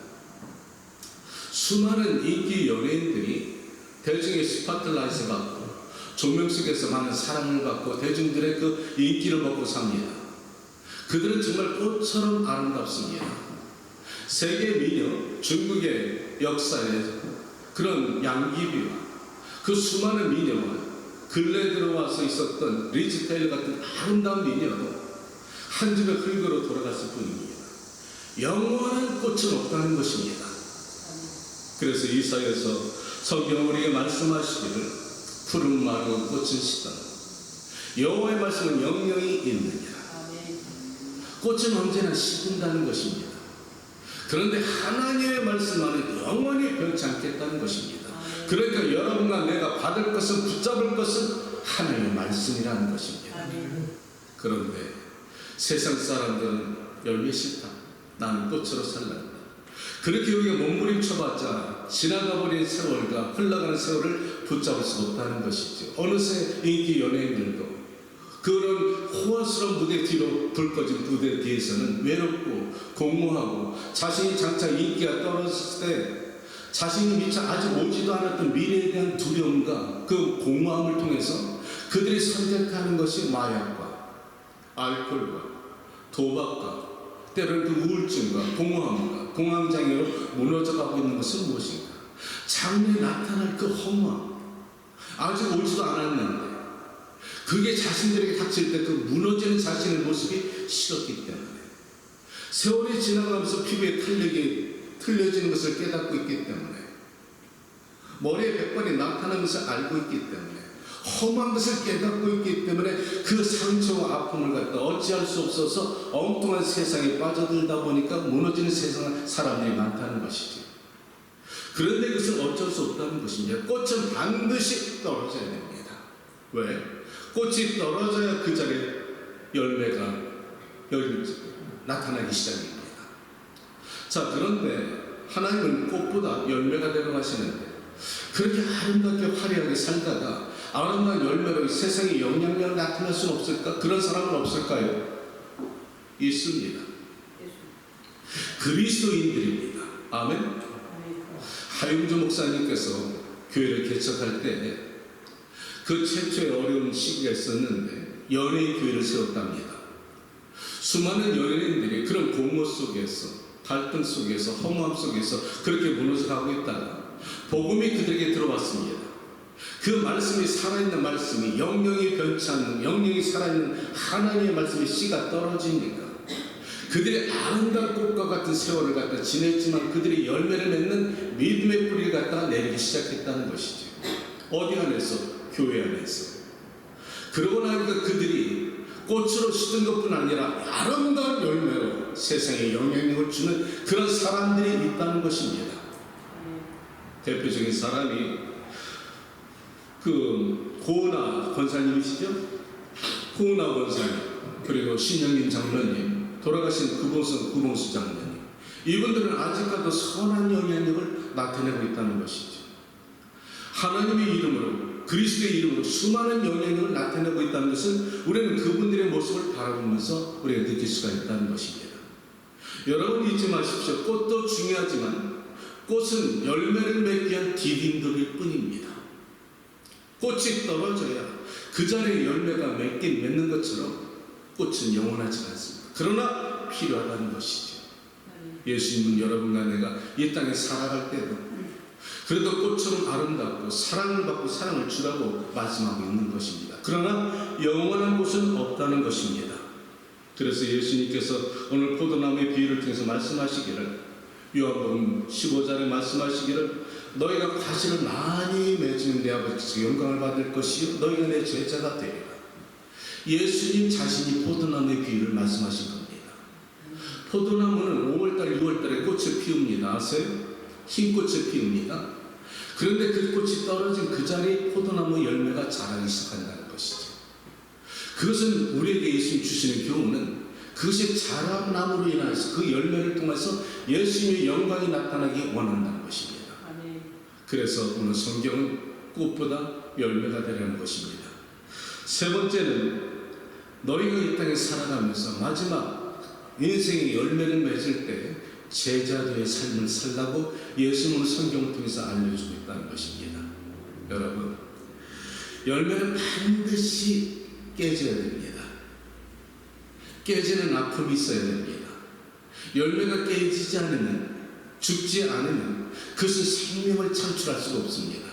수많은 인기 연예인들이 대중의 스포트라이트를 받고 조명 속에서 많은 사랑을 받고 대중들의 그 인기를 먹고 삽니다. 그들은 정말 꽃처럼 아름답습니다. 세계 미녀, 중국의 역사에 그런 양귀비와 그 수많은 미녀와 근래 들어와서 있었던 리즈 테일러 같은 아름다운 미녀도 한 줌의 흙으로 돌아갔을 뿐입니다. 영원한 꽃은 없다는 것입니다. 그래서 이사야서 성경 우리에게 말씀하시기를 푸른 마루 꽃은 시다 여호와의 말씀은 영영이 있느니라. 꽃은 언제나 식은다는 것입니다. 그런데 하나님의 말씀 안에 영원히 변치 않겠다는 것입니다. 그러니까 여러분과 내가 받을 것은, 붙잡을 것은 하나님의 말씀이라는 것입니다. 그런데 세상 사람들은 열매 싫다, 나는 꽃으로 살란다. 그렇게 우리가 몸부림쳐봤자 지나가버린 세월과 흘러가는 세월을 붙잡을 수 없다는 것이죠. 어느새 인기 연예인들도 그런 호화스러운 무대 뒤로 불 꺼진 무대 뒤에서는 외롭고 공허하고 자신이 장차 인기가 떨어졌을 때 자신이 미처 아직 오지도 않았던 미래에 대한 두려움과 그 공허함을 통해서 그들이 선택하는 것이 마약과 알코올과 도박과 때로는 그 우울증과 공허함과 공황장애로 무너져가고 있는 것은 무엇인가? 장래에 나타날 그 허무함, 아직 오지도 않았는데 그게 자신들에게 닥칠 때 그 무너지는 자신의 모습이 싫었기 때문에, 세월이 지나가면서 피부에 탄력이 틀려지는 것을 깨닫고 있기 때문에, 머리에 백번이 나타나면서 알고 있기 때문에, 험한 것을 깨닫고 있기 때문에 그 상처와 아픔을 갖다 어찌할 수 없어서 엉뚱한 세상에 빠져들다 보니까 무너지는 세상 사람들이 많다는 것이죠. 그런데 그것은 어쩔 수 없다는 것입니다. 꽃은 반드시 떨어져야 됩니다. 왜? 꽃이 떨어져야 그 자리에 열매가 나타나기 시작합니다. 자, 그런데 하나님은 꽃보다 열매가 되라고 하시는데, 그렇게 아름답게 화려하게 살다가 아름다운 열매로 세상에 영향력을 나타날 수는 없을까? 그런 사람은 없을까요? 있습니다. 그리스도인들입니다. 아멘. 하용주 목사님께서 교회를 개척할 때 그 최초의 어려운 시기가 있었는데 연예인 교회를 세웠답니다. 수많은 연예인들이 그런 공모 속에서 갈등 속에서 허무함 속에서 그렇게 무너져가고 있다가 복음이 그들에게 들어왔습니다. 그 말씀이 살아있는 말씀이 영영이 변치 않는 영영이 살아있는 하나님의 말씀이 씨가 떨어지니까 그들의 아름다운 꽃과 같은 세월을 갖다 지냈지만 그들이 열매를 맺는 믿음의 뿌리를 갖다가 내리기 시작했다는 것이죠. 어디 안에서? 교회 안에서. 그러고 나니까 그들이 꽃으로 시든 것뿐 아니라 아름다운 열매로 세상에 영향력을 주는 그런 사람들이 있다는 것입니다. 대표적인 사람이 그 고은아 권사님이시죠? 고은아 권사님, 그리고 신영림 장로님, 돌아가신 구봉수 장로님, 이분들은 아직까지도 선한 영향력을 나타내고 있다는 것이죠. 하나님의 이름으로, 그리스도의 이름으로 수많은 영향력을 나타내고 있다는 것은 우리는 그분들의 모습을 바라보면서 우리가 느낄 수가 있다는 것입니다. 여러분 잊지 마십시오. 꽃도 중요하지만 꽃은 열매를 맺기 위한 디딤돌일 뿐입니다. 꽃이 떨어져야 그 자리에 열매가 맺는 것처럼 꽃은 영원하지 않습니다. 그러나 필요하다는 것이죠. 예수님은 여러분과 내가 이 땅에 살아갈 때도 그래도 꽃처럼 아름답고 사랑을 받고 사랑을 주라고 말씀하고 있는 것입니다. 그러나 영원한 곳은 없다는 것입니다. 그래서 예수님께서 오늘 포도나무의 비유를 통해서 말씀하시기를, 요한복음 15장에 말씀하시기를, 너희가 과실을 많이 맺으면 내 아버지께서 영광을 받을 것이요 너희가 내 제자가 되리라. 예수님 자신이 포도나무의 비유를 말씀하신 겁니다. 포도나무는 5월달, 6월달에 꽃을 피웁니다. 아세요? 흰 꽃을 피웁니다. 그런데 그 꽃이 떨어진 그 자리에 포도나무 열매가 자라기 시작한다는 것이죠. 그것은 우리에게 예수님 주시는 교훈은 그것이 자란 나무로 인해서 그 열매를 통해서 예수님의 영광이 나타나기 원한다는 것입니다. 그래서 오늘 성경은 꽃보다 열매가 되라는 것입니다. 세 번째는 너희가 이 땅에 살아가면서 마지막 인생의 열매를 맺을 때 제자도의 삶을 살라고 예수님은 성경을 통해서 알려주고 있다는 것입니다. 여러분, 열매는 반드시 깨져야 됩니다. 깨지는 아픔이 있어야 됩니다. 열매가 깨지지 않으면, 죽지 않으면 그것은 생명을 창출할 수가 없습니다.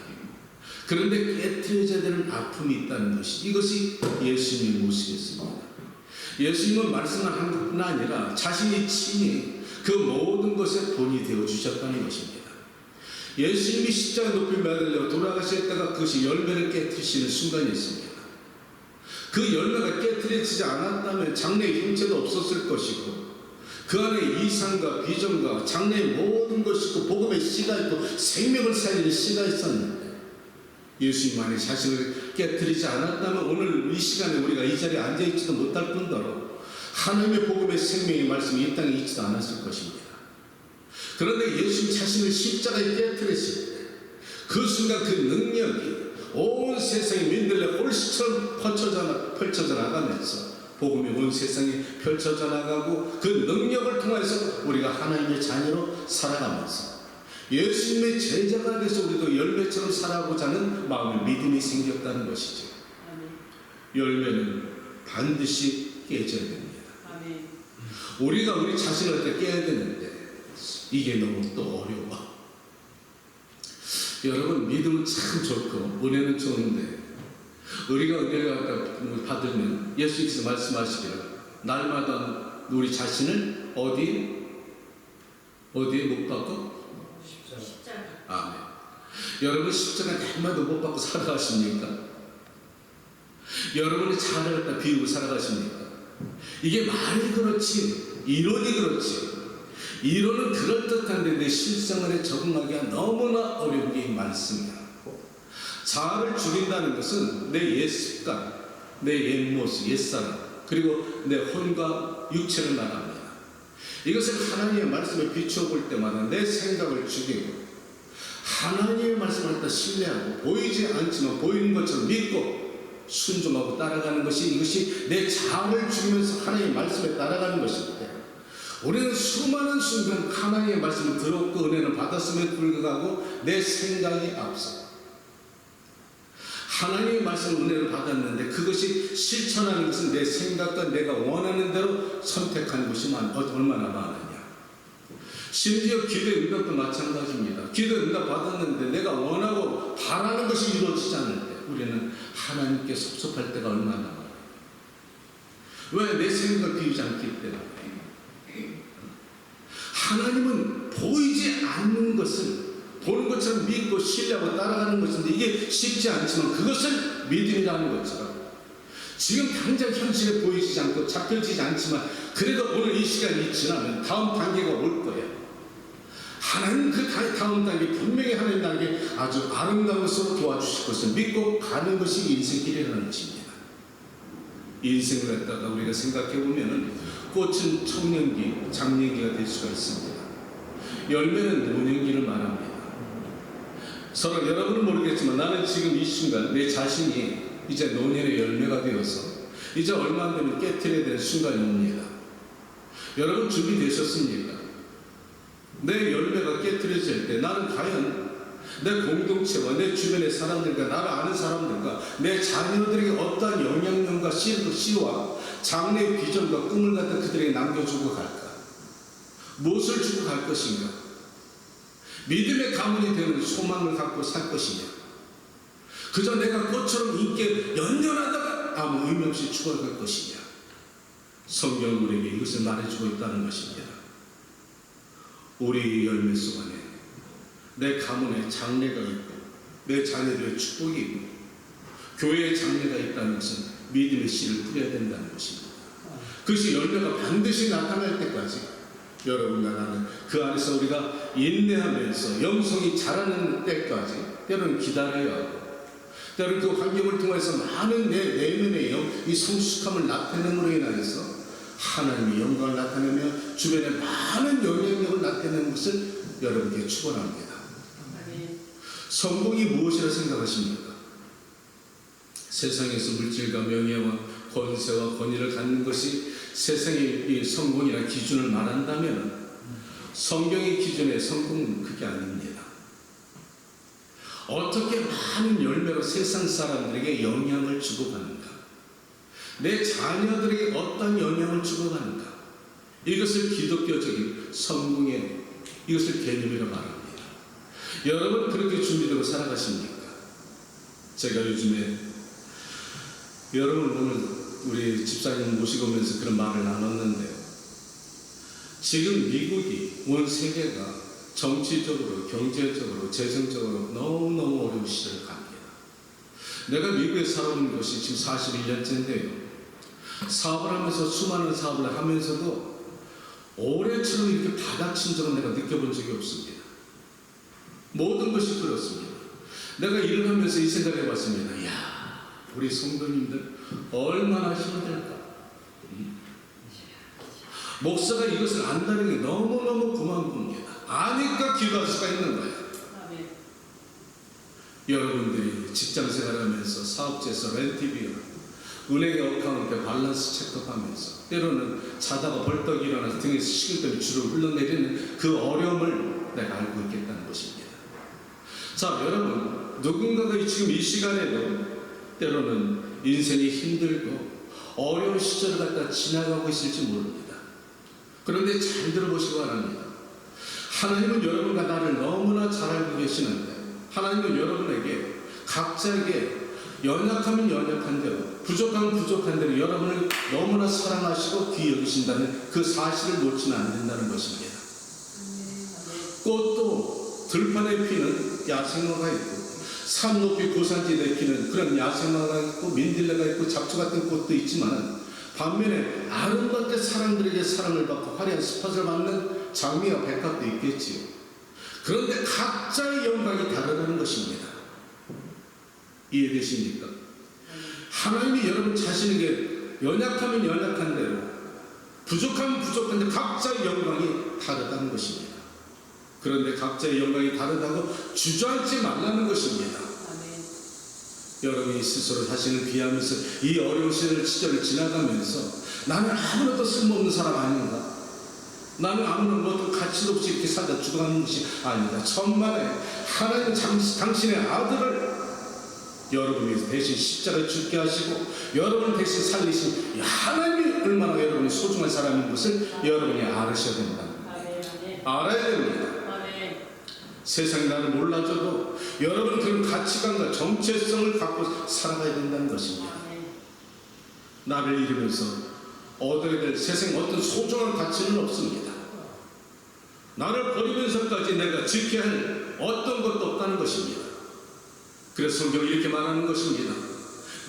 그런데 깨트려져야 되는 아픔이 있다는 것이, 이것이 예수님의 모습이었습니다. 예수님은 말씀을 한 것뿐 아니라 자신이 친히 그 모든 것에 본이 되어 주셨다는 것입니다. 예수님이 십자가 높이 매달려 돌아가실 때가 그것이 열매를 깨트리시는 순간이 있습니다. 그 열매가 깨트려지지 않았다면 장래의 형체도 없었을 것이고 그 안에 이상과 비전과 장래의 모든 것이 있고 복음의 씨가 있고 생명을 살리는 씨가 있었는데 예수님 안에 자신을 깨트리지 않았다면 오늘 이 시간에 우리가 이 자리에 앉아있지도 못할 뿐더러 하나님의 복음의 생명의 말씀이 이 땅에 있지도 않았을 것입니다. 그런데 예수님 자신을 십자가에 깨트리실 때 그 순간 그 능력이 온 세상에 민들레 홀씨처럼 펼쳐져 나가면서 복음이 온 세상에 펼쳐져 나가고 그 능력을 통해서 우리가 하나님의 자녀로 살아가면서 예수님의 제자가 돼서 우리도 열매처럼 살아가고자 하는 마음의 믿음이 생겼다는 것이죠. 열매는 반드시 깨져야 됩니다. 우리가 우리 자신을 갖다 깨야 되는데 이게 너무 또 어려워. 여러분, 믿음은 참 좋고 은혜는 좋은데 우리가 은혜를 갖다 받으면 예수님께서 말씀하시기를 날마다 우리 자신을 어디에 못 받고? 십자가. 아멘. 여러분, 십자가 날마다 못 받고 살아가십니까? 여러분의 자아를 갖다 비우고 살아가십니까? 이게 말이 그렇지 이론이 그렇지 이론은 그럴듯한데 내 실생활에 적응하기가 너무나 어려운 게 많습니다. 자아를 죽인다는 것은 내 옛습관, 내 옛모습, 옛사람, 그리고 내 혼과 육체를 나갑니다. 이것을 하나님의 말씀에 비추어 볼 때마다 내 생각을 죽이고 하나님의 말씀을 갖다 신뢰하고 보이지 않지만 보이는 것처럼 믿고 순종하고 따라가는 것이 이것이 내 자아를 죽이면서 하나님의 말씀에 따라가는 것입니다. 우리는 수많은 순간 하나님의 말씀을 들었고 은혜를 받았음에 불구하고 내 생각이 앞서 하나님의 말씀 은혜를 받았는데 그것이 실천하는 것은 내 생각과 내가 원하는 대로 선택하는 것이 얼마나 많으냐. 심지어 기도 응답도 마찬가지입니다. 기도 응답 받았는데 내가 원하고 바라는 것이 이루어지지 않을 때 우리는 하나님께 섭섭할 때가 얼마나 많아요. 왜? 내 생각을 비우지 않기 때문에. 하나님은 보이지 않는 것을 보는 것처럼 믿고 신뢰하고 따라가는 것인데 이게 쉽지 않지만 그것을 믿음이라는 것처럼 지금 당장 현실에 보이지 않고 잡혀지지 않지만 그래도 오늘 이 시간이 지나면 다음 단계가 올 거예요. 하나님 그 다음 단계 분명히 하나님 나에게 아주 아름다운 것으로 도와주실 것을 믿고 가는 것이 인생길이라는 것입니다. 인생을 갖다가 우리가 생각해 보면은 꽃은 청년기, 장년기가 될 수가 있습니다. 열매는 노년기를 말합니다. 서로 여러분은 모르겠지만 나는 지금 이 순간 내 자신이 이제 노년의 열매가 되어서 이제 얼마 안 되면 깨트려야 될 순간이 옵니다. 여러분 준비되셨습니까? 내 열매가 깨트려질 때 나는 과연 내 공동체와 내 주변의 사람들과 나를 아는 사람들과 내 자녀들에게 어떠한 영향력과 씨와 장래의 비전과 꿈을 갖다 그들에게 남겨주고 갈까? 무엇을 주고 갈 것인가? 믿음의 가문이 되는 소망을 갖고 살 것이냐? 그저 내가 꽃처럼 인기에 연연하다가 아무 의미 없이 죽어갈 것이냐? 성경은 우리에게 이것을 말해주고 있다는 것입니다. 우리 열매 속 안에 내 가문에 장래가 있고 내 자녀들의 축복이 있고 교회의 장래가 있다는 것은 믿음의 씨를 뿌려야 된다는 것입니다. 그것이 열매가 반드시 나타날 때까지 여러분과 나는 그 안에서 우리가 인내하면서 영성이 자라는 때까지 때로는 기다려야 하고 때로는 그 환경을 통해서 많은 내 내면의 이 성숙함을 나타내므로 인하여서 하나님의 영광을 나타내며 주변에 많은 영향력을 나타내는 것을 여러분께 축원합니다. 성공이 무엇이라 생각하십니까? 세상에서 물질과 명예와 권세와 권위를 갖는 것이 세상의 이 성공이나 기준을 말한다면 성경의 기준의 성공은 그게 아닙니다. 어떻게 많은 열매로 세상 사람들에게 영향을 주고 가는가? 내 자녀들에게 어떤 영향을 주고 가는가? 이것을 기독교적인 성공의 이것을 개념이라 말합니다. 여러분 그렇게 준비되고 살아가십니까? 제가 요즘에 여러분 오늘 우리 집사님 모시고 오면서 그런 말을 나눴는데요. 지금 미국이 온 세계가 정치적으로 경제적으로 재정적으로 너무너무 어려운 시절을 갑니다. 내가 미국에 살아온 것이 지금 41년째인데요. 사업을 하면서 수많은 사업을 하면서도 올해처럼 이렇게 바닥친 적은 내가 느껴본 적이 없습니다. 모든 것이 그렇습니다. 내가 일을 하면서 이 생각을 해봤습니다. 이야, 우리 성도님들 얼마나 힘들까. 목사가 이것을 안다는 게 너무너무 고마운 아니까 기도할 수가 있는 거예요. 여러분들이 직장생활하면서 사업체에서 렌트비나 은행의 어카운트에 밸런스 체크하면서 때로는 자다가 벌떡 일어나서 등에서 식을 때문에 주로 흘러내리는 그 어려움을 내가 알고 있겠다는 것입니다. 자, 여러분 누군가가 지금 이 시간에도 때로는 인생이 힘들고 어려운 시절을 갖다 지나가고 있을지 모릅니다. 그런데 잘 들어보시기 바랍니다. 하나님은 여러분과 나를 너무나 잘 알고 계시는데 하나님은 여러분에게 각자에게 연약하면 연약한 대로 부족하면 부족한 대로 여러분을 너무나 사랑하시고 귀히 여기신다는 그 사실을 놓치면 안 된다는 것입니다. 꽃도 들판에 피는 야생화가 있고 산 높이 고산지대에 피는 그런 야생화가 있고 민들레가 있고 잡초 같은 꽃도 있지만 반면에 아름답게 사람들에게 사랑을 받고 화려한 스팟을 받는 장미와 백합도 있겠지요. 그런데 각자의 영광이 다르다는 것입니다. 이해되십니까? 하나님이 여러분 자신에게 연약하면 연약한 대로 부족하면 부족한 대로 각자의 영광이 다르다는 것입니다. 그런데 각자의 영광이 다르다고 주저앉지 말라는 것입니다. 여러분이 스스로 자신을 비하면서 이 어려운 시절을 지나가면서 나는 아무것도 쓸모없는 사람 아닌가? 나는 아무런 것도 가치도 없이 이렇게 살다 죽어가는 것이 아니다. 천만에 하나님은 당신의 아들을 여러분이 대신 십자가에 죽게 하시고 여러분 대신 살리신 하나님이 얼마나 여러분이 소중한 사람인 것을 여러분이 알으셔야 된다. 알아야 됩니다. 세상이 나를 몰라줘도 여러분 그런 가치관과 정체성을 갖고 살아가야 된다는 것입니다. 나를 잃으면서 얻어야 될 세상 어떤 소중한 가치는 없습니다. 나를 버리면서까지 내가 지켜야 할 어떤 것도 없다는 것입니다. 그래서 성경이 이렇게 말하는 것입니다.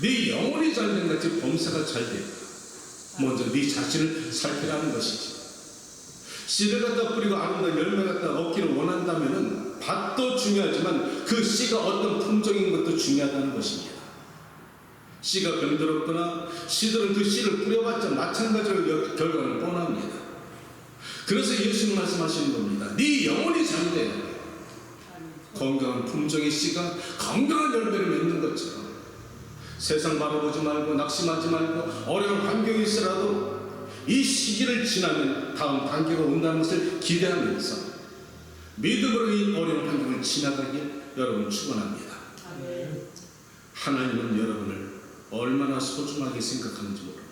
네 영혼이 잘된 같이 범사가 잘돼. 먼저 네 자신을 살피라는 것이지. 씨를 갖다 뿌리고 아름다운 열매 갖다 얻기를 원한다면은 밭도 중요하지만 그 씨가 어떤 품종인 것도 중요하다는 것입니다. 씨가 병들었거나 씨들은 그 씨를 뿌려봤자 마찬가지로 결과는 뻔합니다. 그래서 예수님 말씀하시는 겁니다. 네 영혼이 잘돼야 돼. 건강한 품종의 씨가 건강한 열매를 맺는 것처럼 세상 바라보지 말고 낙심하지 말고 어려운 환경이 있으라도 이 시기를 지나면 다음 단계가 온다는 것을 기대하면서 믿음으로 이 어려운 환경을 지나가길 여러분 축원합니다. 하나님은 여러분을 얼마나 소중하게 생각하는지 모릅니다.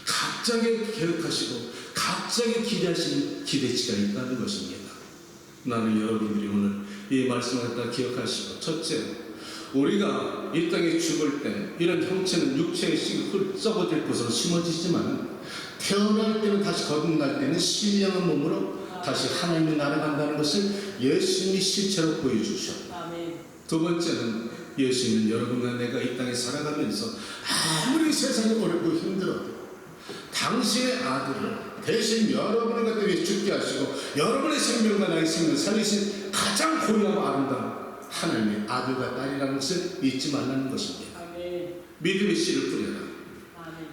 각자에게 계획하시고 각자에게 기대하시는 기대치가 있다는 것입니다. 나는 여러분들이 오늘 이 말씀을 갖다 기억하시고, 첫째, 우리가 이 땅에 죽을 때 이런 형체는 육체의 썩어질 것으로 심어지지만 태어날 때는 다시 거듭날 때는 신령한 몸으로 다시 하나님의 나라에 간다는 것을 예수님이 실체로 보여주셨고, 두 번째는 예수님은 여러분과 내가 이 땅에 살아가면서 아무리 세상이 어렵고 힘들어도 당신의 아들을 대신 여러분을 갖다 위해 죽게 하시고 여러분의 생명과 나의 생명을 살리신 가장 고귀하고 아름다운 하나님의 아들과 딸이라는 것을 잊지 말라는 것입니다. 믿음의 씨를 뿌려라.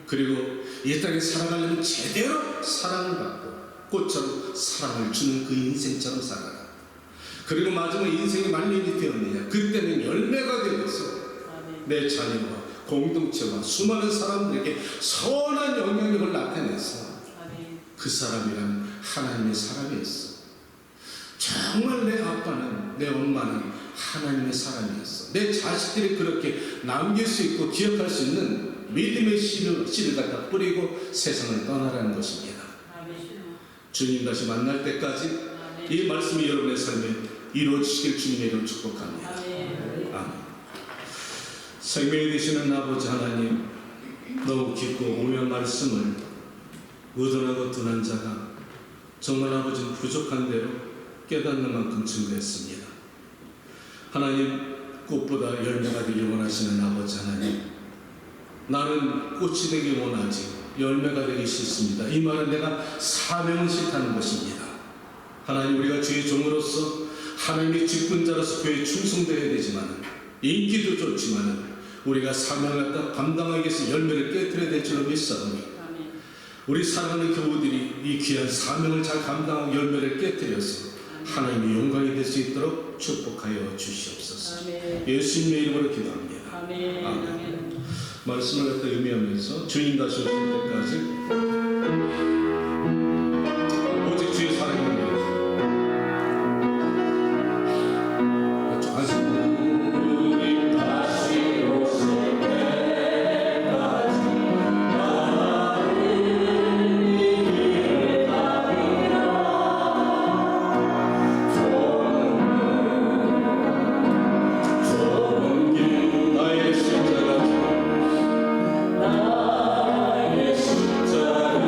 그리고 이 땅에 살아가려면 제대로 사랑을 받고 꽃처럼 사랑을 주는 그 인생처럼 살아라. 그리고 마지막 인생이 말년이 되었느냐, 그때는 열매가 되어서 내 자녀와 공동체와 수많은 사람들에게 선한 영향력을 나타내서 그 사람이란 하나님의 사람이었어. 정말 내 아빠는, 내 엄마는 하나님의 사람이었어. 내 자식들이 그렇게 남길 수 있고 기억할 수 있는 믿음의 씨를 갖다 뿌리고 세상을 떠나라는 것입니다. 주님 다시 만날 때까지 이 말씀이 여러분의 삶에 이루어지시길 주님의 이름으로 축복합니다. 아멘. 생명이 되시는 아버지 하나님, 너무 깊고 오묘한 말씀을 의존하고 둔한 자가 정말 아버지는 부족한 대로 깨닫는 만큼 증거했습니다. 하나님, 꽃보다 열매가 되길 원하시는 아버지 하나님, 나는 꽃이 되길 원하지 열매가 되기 싫습니다. 이 말은 내가 사명을 싫다는 것입니다. 하나님, 우리가 주의 종으로서 하나님의 직분자로서 교회에 충성되어야 되지만, 인기도 좋지만 우리가 사명을 갖다 감당하기 위해서 열매를 깨뜨려야 될 줄로 믿사오니 우리 사랑하는 교우들이 이 귀한 사명을 잘 감당하고 열매를 깨뜨려서 하나님의 영광이 될 수 있도록 축복하여 주시옵소서. 예수님의 이름으로 기도합니다. 아멘. 말씀을 갖다 의미하면서 주님 다시 오실 때까지 오직 주의 사랑입니다. 주님 다시 오실 때까지 나를 이길 가리라. 좁은 길 나의 십자가 나의 십자가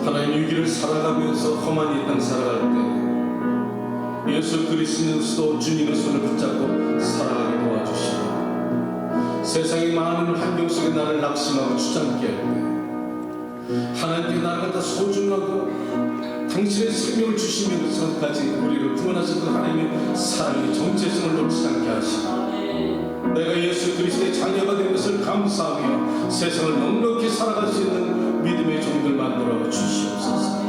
하나님 위기를 살아가면서 험한 이 땅 살아갈 때 예수 그리스도 주님의 손을 붙잡고 살아가게 도와주시고 세상의 많은 환경 속에 나를 낙심하고 주저앉게 할 때 하나님께 나를 갖다 소중하고 당신의 생명을 주시면서까지 우리를 구원하신 그 하나님의 사랑의 정체성을 놓치지 않게 하시고 내가 예수 그리스도의 자녀가 된 것을 감사하며 세상을 넉넉히 살아갈 수 있는 믿음의 종들 만들어 주시옵소서.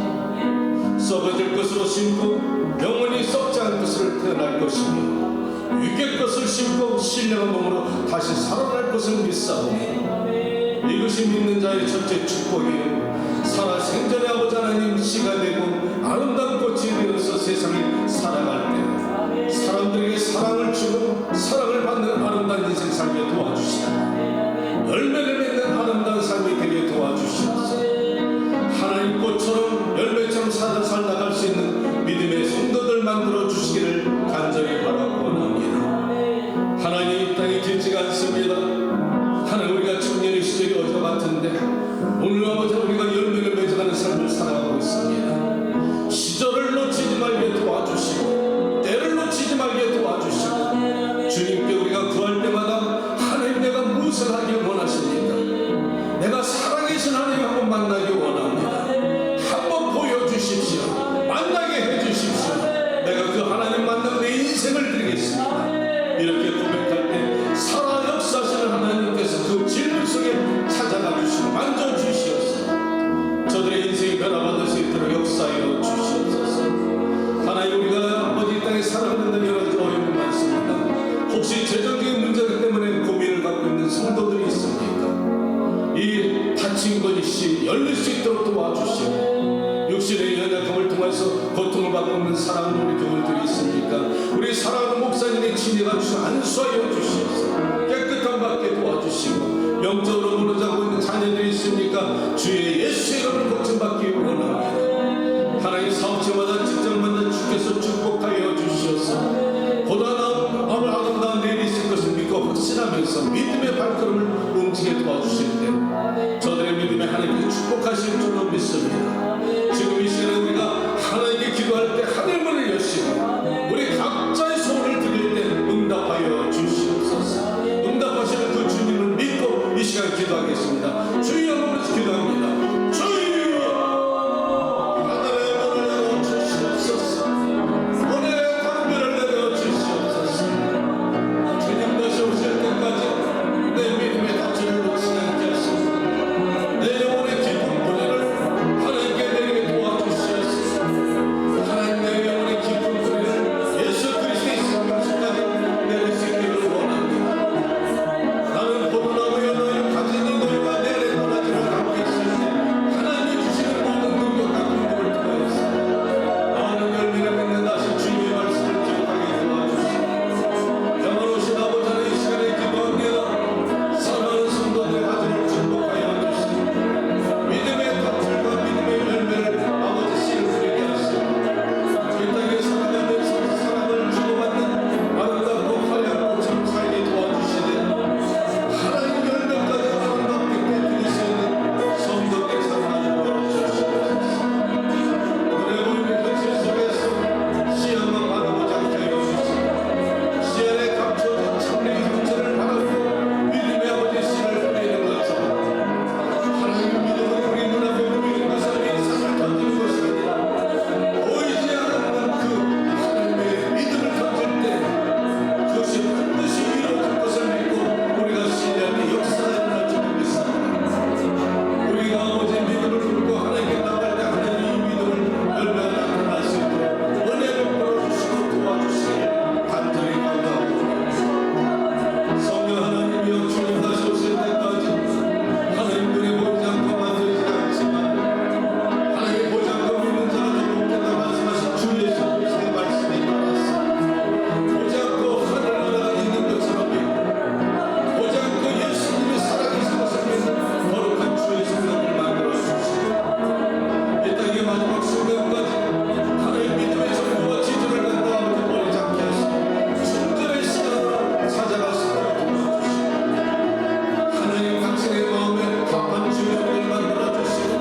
썩어질 것으로 심고 영원히 썩지 않을 것을 태어날 것이며 위길 것을 심고 신령한 몸으로 다시 살아날 것을 믿사오니 이것이 믿는 자의 첫째 축복이요 살아 생전의 아버지 하나님 씨가 되고 아름다운 꽃이 되어서 세상에 살아갈 때 사람들에게 사랑을 주고 사랑을 받는 아름다운 인생 살게 도와주시고 열매를 맺는 아름다운 삶이 되게 도와주시옵소서. 하나님 꽃처럼 열매처럼 살아갈 수 있는 믿음의 성도들 만들어 주시기를 간절히 바라고 원합니다. 하나님 이 땅이 길지가 않습니다. 하나님 우리가 청년의 시절이 어제 같은데 오늘 아버지 우리가 열매를 맺어가는 삶을 살아가고 있습니다. 시절을 놓치지 말게 도와주시고 때를 놓치지 말게 도와주시고 주님께 우리가 구할 때마다 하나님 내가 무엇을 하길 원하십니까? 내가 살아계신 하나님 한번 만나기 원합니다. 한번 보여주십시오. 만나게 해주십시오. 내가 그 하나님 만나고 내 인생을 드리겠습니다. 이렇게 고백할 때 살아 역사하시는 하나님께서 그 질문 속에 찾아가 주시고 만져주시옵소서. 저들의 인생이 변화받을 수 있도록 역사하여 주시옵소서. 하나님 우리가 아버지 땅에 살아가는 여러 가지 어려움이 많습니다. 혹시 재정적인 문제 때문에 고민을 갖고 있는 성도들이 있습니까? 이 닫힌 것이 열릴 수 있도록 도와주시고 육신의 연약함을 통해서 고통을 받고 있는 사랑하는 우리 교우들이 있습니까? 우리 사랑하는 목사님의 친애가 주시 안수하여 주시옵소서. 깨끗한 받게 도와주시고 영적으로 무너져가고 있는 자녀들이 있습니까? 주의 예수의 이름을 걱정받기 원합니다. 하나님 사업체마다 직장마다 주께서 축복하여 주시옵소서. 보다 나은 아름다운 내일이 있을 것을 믿고 확신하면서 믿음의 발걸음을 움직여 도와주실 때 저들의 믿음에 하나님께 축복하실 줄로 믿습니다. 지금 이 시간에 우리가 하나님께 기도할 때 하늘문을 여시고 우리 각자의 소원을 드릴 때 응답하여 주시옵소서. 응답하시는 그 주님을 믿고 이 시간 기도하겠습니다. 주여 한번 기도합니다. 주여 하늘의 문을 열어주시옵소서. 오늘의 담배를 내려주시옵소서. 주님 다시 오실 때까지 내 믿음의 닫힘을 놓치지 않게 하시고 내 영혼의 깊은 뿌리를 하나님께 내리게 도와주시옵소서. 하나님 내 영혼의 깊은 뿌리를 예수 그리스도의 생명수까지 내릴 수 있기를 원합니다. 나는 포도나무여 너희를 가지니 너희가 내 안에 떠나지를 않고 있을 때 하나님이 주시는 모든 능력과 긍휼을 통하여서 많은 열매를 맺는 다시 주님의 말씀을 기억하게 도와주시고 영원하신 아버지 하나님 이 시간에 기도합니다. 사랑하는 성도들의 가정을 축복하여 주시고 믿음의 밭들과 믿음의 열매를 아버지 씨를 드리게 하시고 이 땅에 살아가면서 사랑을 주고받는 아름답고 화려한 꽃처럼 살게 도와주시되 하나님 열매까지 아름답게 깨뜨릴 수 있는 성도들의 삶을 도와주시옵소서. 오늘 우리 현실 속에서 시험만 바라보지 않게 하여 주시고 시안에 감춰진 참된 형체를 바라보고 믿음의 아버지 씨를 드리는 것처럼 하나님 믿음은 우리 눈앞에 보이는 것을 이 삶을 던지는 것이 아니라 보이지 않는 그 하나님의 믿음을 던질 때 그것이 반드시 이루어질 것을 믿고 우리가 신뢰할 때 역사가 일어날 줄 믿습니다. 우리가 아버지의 믿음을 풀고 하나님께 나갈 때 하나님 이 믿음을 열매가 나타날 수 있도록 은혜를 풀어주시고 도와주시길 간절히 간구하고 성령 하나님이여 주님 다시 오실 때까지 하나님 눈에 보이지 않고 만들지 않지만 하나님 보지 않고 믿는 자가 더 높겠다 말씀하신 주 예수 그리스도의 말씀에 따라서 보지 않고 하늘나라가 있는 것처럼 믿고 보지 않고 예수님이 살아계신 것을 믿는 거룩한 주의 성령을 만들어 주시고 이 땅의 마지막 순간까지 하나님 믿음의 정보와 지지를 간다 아버지 버리지 않게 하시고 충전의 시간으로 찾아갈 수 있도록 도와주시고 하나님 당신의 마음에 합한 주의 종을 만들어 주시고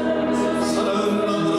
사랑하는 아버지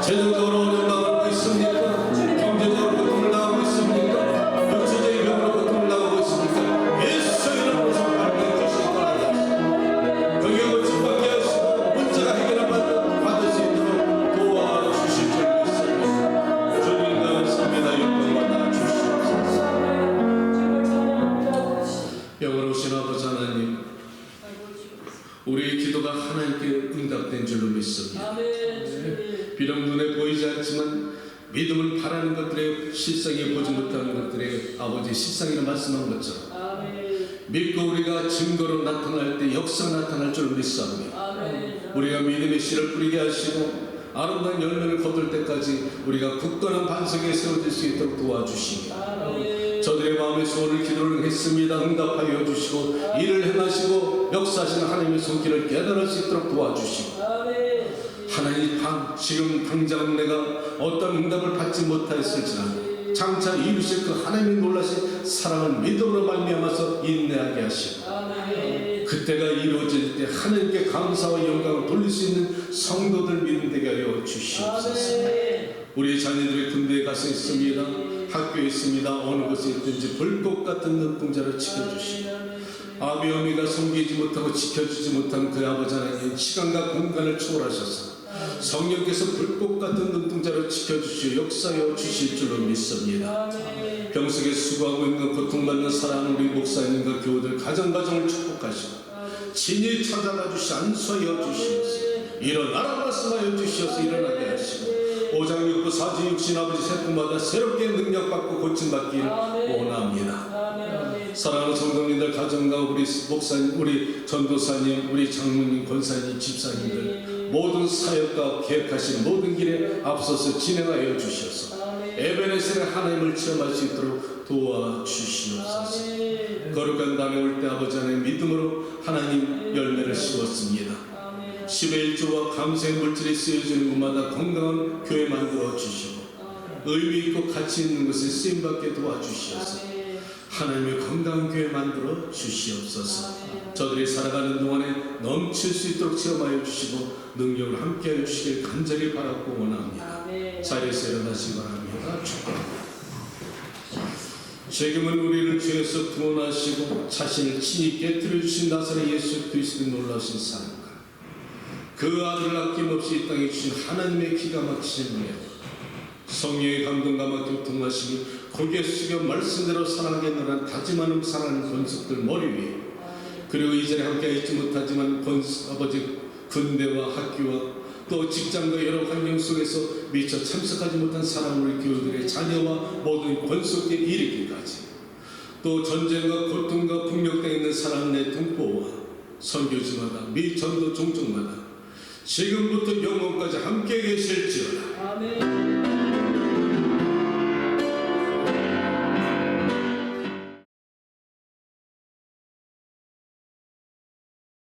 재정적으로 어려움 당하고 있습니까? 경제적으로 고통을 당하고 있습니까? 육체적인 병으로 고통을 당하고 있습니까? 예수 이름으로 성탄해 주시기 바랍니다. 경영을 짓밟게 하시고 문제가 해결을 받을 수 있도록 도와주실 줄 믿습니다. 주님 감사합니다. 영광받아 주시옵소서. 영원하신 아버지 하나님, 우리의 기도가 하나님께 응답된 줄로 믿습니다. 비록 눈에 보이지 않지만 믿음을 바라는 것들에 실상에 보지 못하는 것들에 아버지 실상이라 말씀한 것처럼 믿고 우리가 증거로 나타날 때 역사가 나타날 줄로 믿습니다. 우리가 믿음의 씨를 뿌리게 하시고 아름다운 열매를 거둘 때까지 우리가 굳건한 반석에 세워질 수 있도록 도와주시며 저들의 마음의 소원을 기도를 했습니다. 응답하여 주시고 일을 행하시고 역사하시는 하나님의 손길을 깨달을 수 있도록 도와주시고 하나님 지금 당장 내가 어떤 응답을 받지 못하였을지라도 장차 이루실 그 하나님의 놀라신 사랑을 믿음으로 말미암아서 인내하게 하시고 그때가 이루어질 때 하나님께 감사와 영광을 돌릴 수 있는 성도들 믿음 되게 하여 주시옵소서. 우리 자녀들이 군대에 가서 있습니다. 학교에 있습니다. 어느 곳에 있든지 불꽃 같은 눈동자를 지켜주시고 아비 어미가 섬기지 못하고 지켜주지 못한 그 아버지 하나님 시간과 공간을 초월하셔서 성령께서 불꽃 같은 눈동자를 지켜주시고 역사하여 주실 줄로 믿습니다. 병석에 수고하고 있는 고통받는 사랑하는 우리 목사님과 교우들 가정을 축복하시고 친히 찾아가 주시 안수하여 주시옵소서. 일어나라 말씀하여 주시옵소서. 일어나게 하시고 오장육부 사지육신 아버지 세품마다 새롭게 능력받고 고침받기를 원합니다. 사랑하는 성도님들 가정과 우리 목사님, 우리 전도사님, 우리 장로님, 권사님, 집사님들 모든 사역과 계획하신 모든 길에 앞서서 진행하여 주셔서 에베네셀의 하나님을 체험할 수 있도록 도와주시옵소서. 거룩한 밤에 올 때 아버지 하나님 믿음으로 하나님 열매를 씌웠습니다. 10의 1조와 감사의 물질이 쓰여지는 곳마다 건강한 교회 만들어 주시고 의미 있고 가치 있는 것에 쓰임받게 도와주시옵소서. 하나님의 건강한 교회 만들어 주시옵소서. 저들이 살아가는 동안에 넘칠 수 있도록 체험하여 주시고 능력을 함께하여 주시길 간절히 바라고 원합니다. 자리에서 일어나시기 바랍니다. 축복합니다. 지금은 우리를 죄에서 구원하시고 자신을 친히 깨뜨려 주신 나사렛 예수 그리스도의 놀라신 사랑과 그 아들을 아낌없이 이 땅에 주신 하나님의 기가 막히신 은혜 성령의 감동과 교통하심이 고개 숙여 말씀대로 사랑하겠노란 다짐하는 사랑하는 권속들 머리 위에 그리고 이전에 함께 있지 못하지만 아버지 군대와 학교와 또 직장과 여러 환경 속에서 미처 참석하지 못한 사랑하는 우리 교우들의 자녀와 모든 권속에 이르기까지 또 전쟁과 고통과 폭력당에 있는 사랑하는 동포와 선교지마다 미 전도 종족마다 지금부터 영원까지 함께 계실지어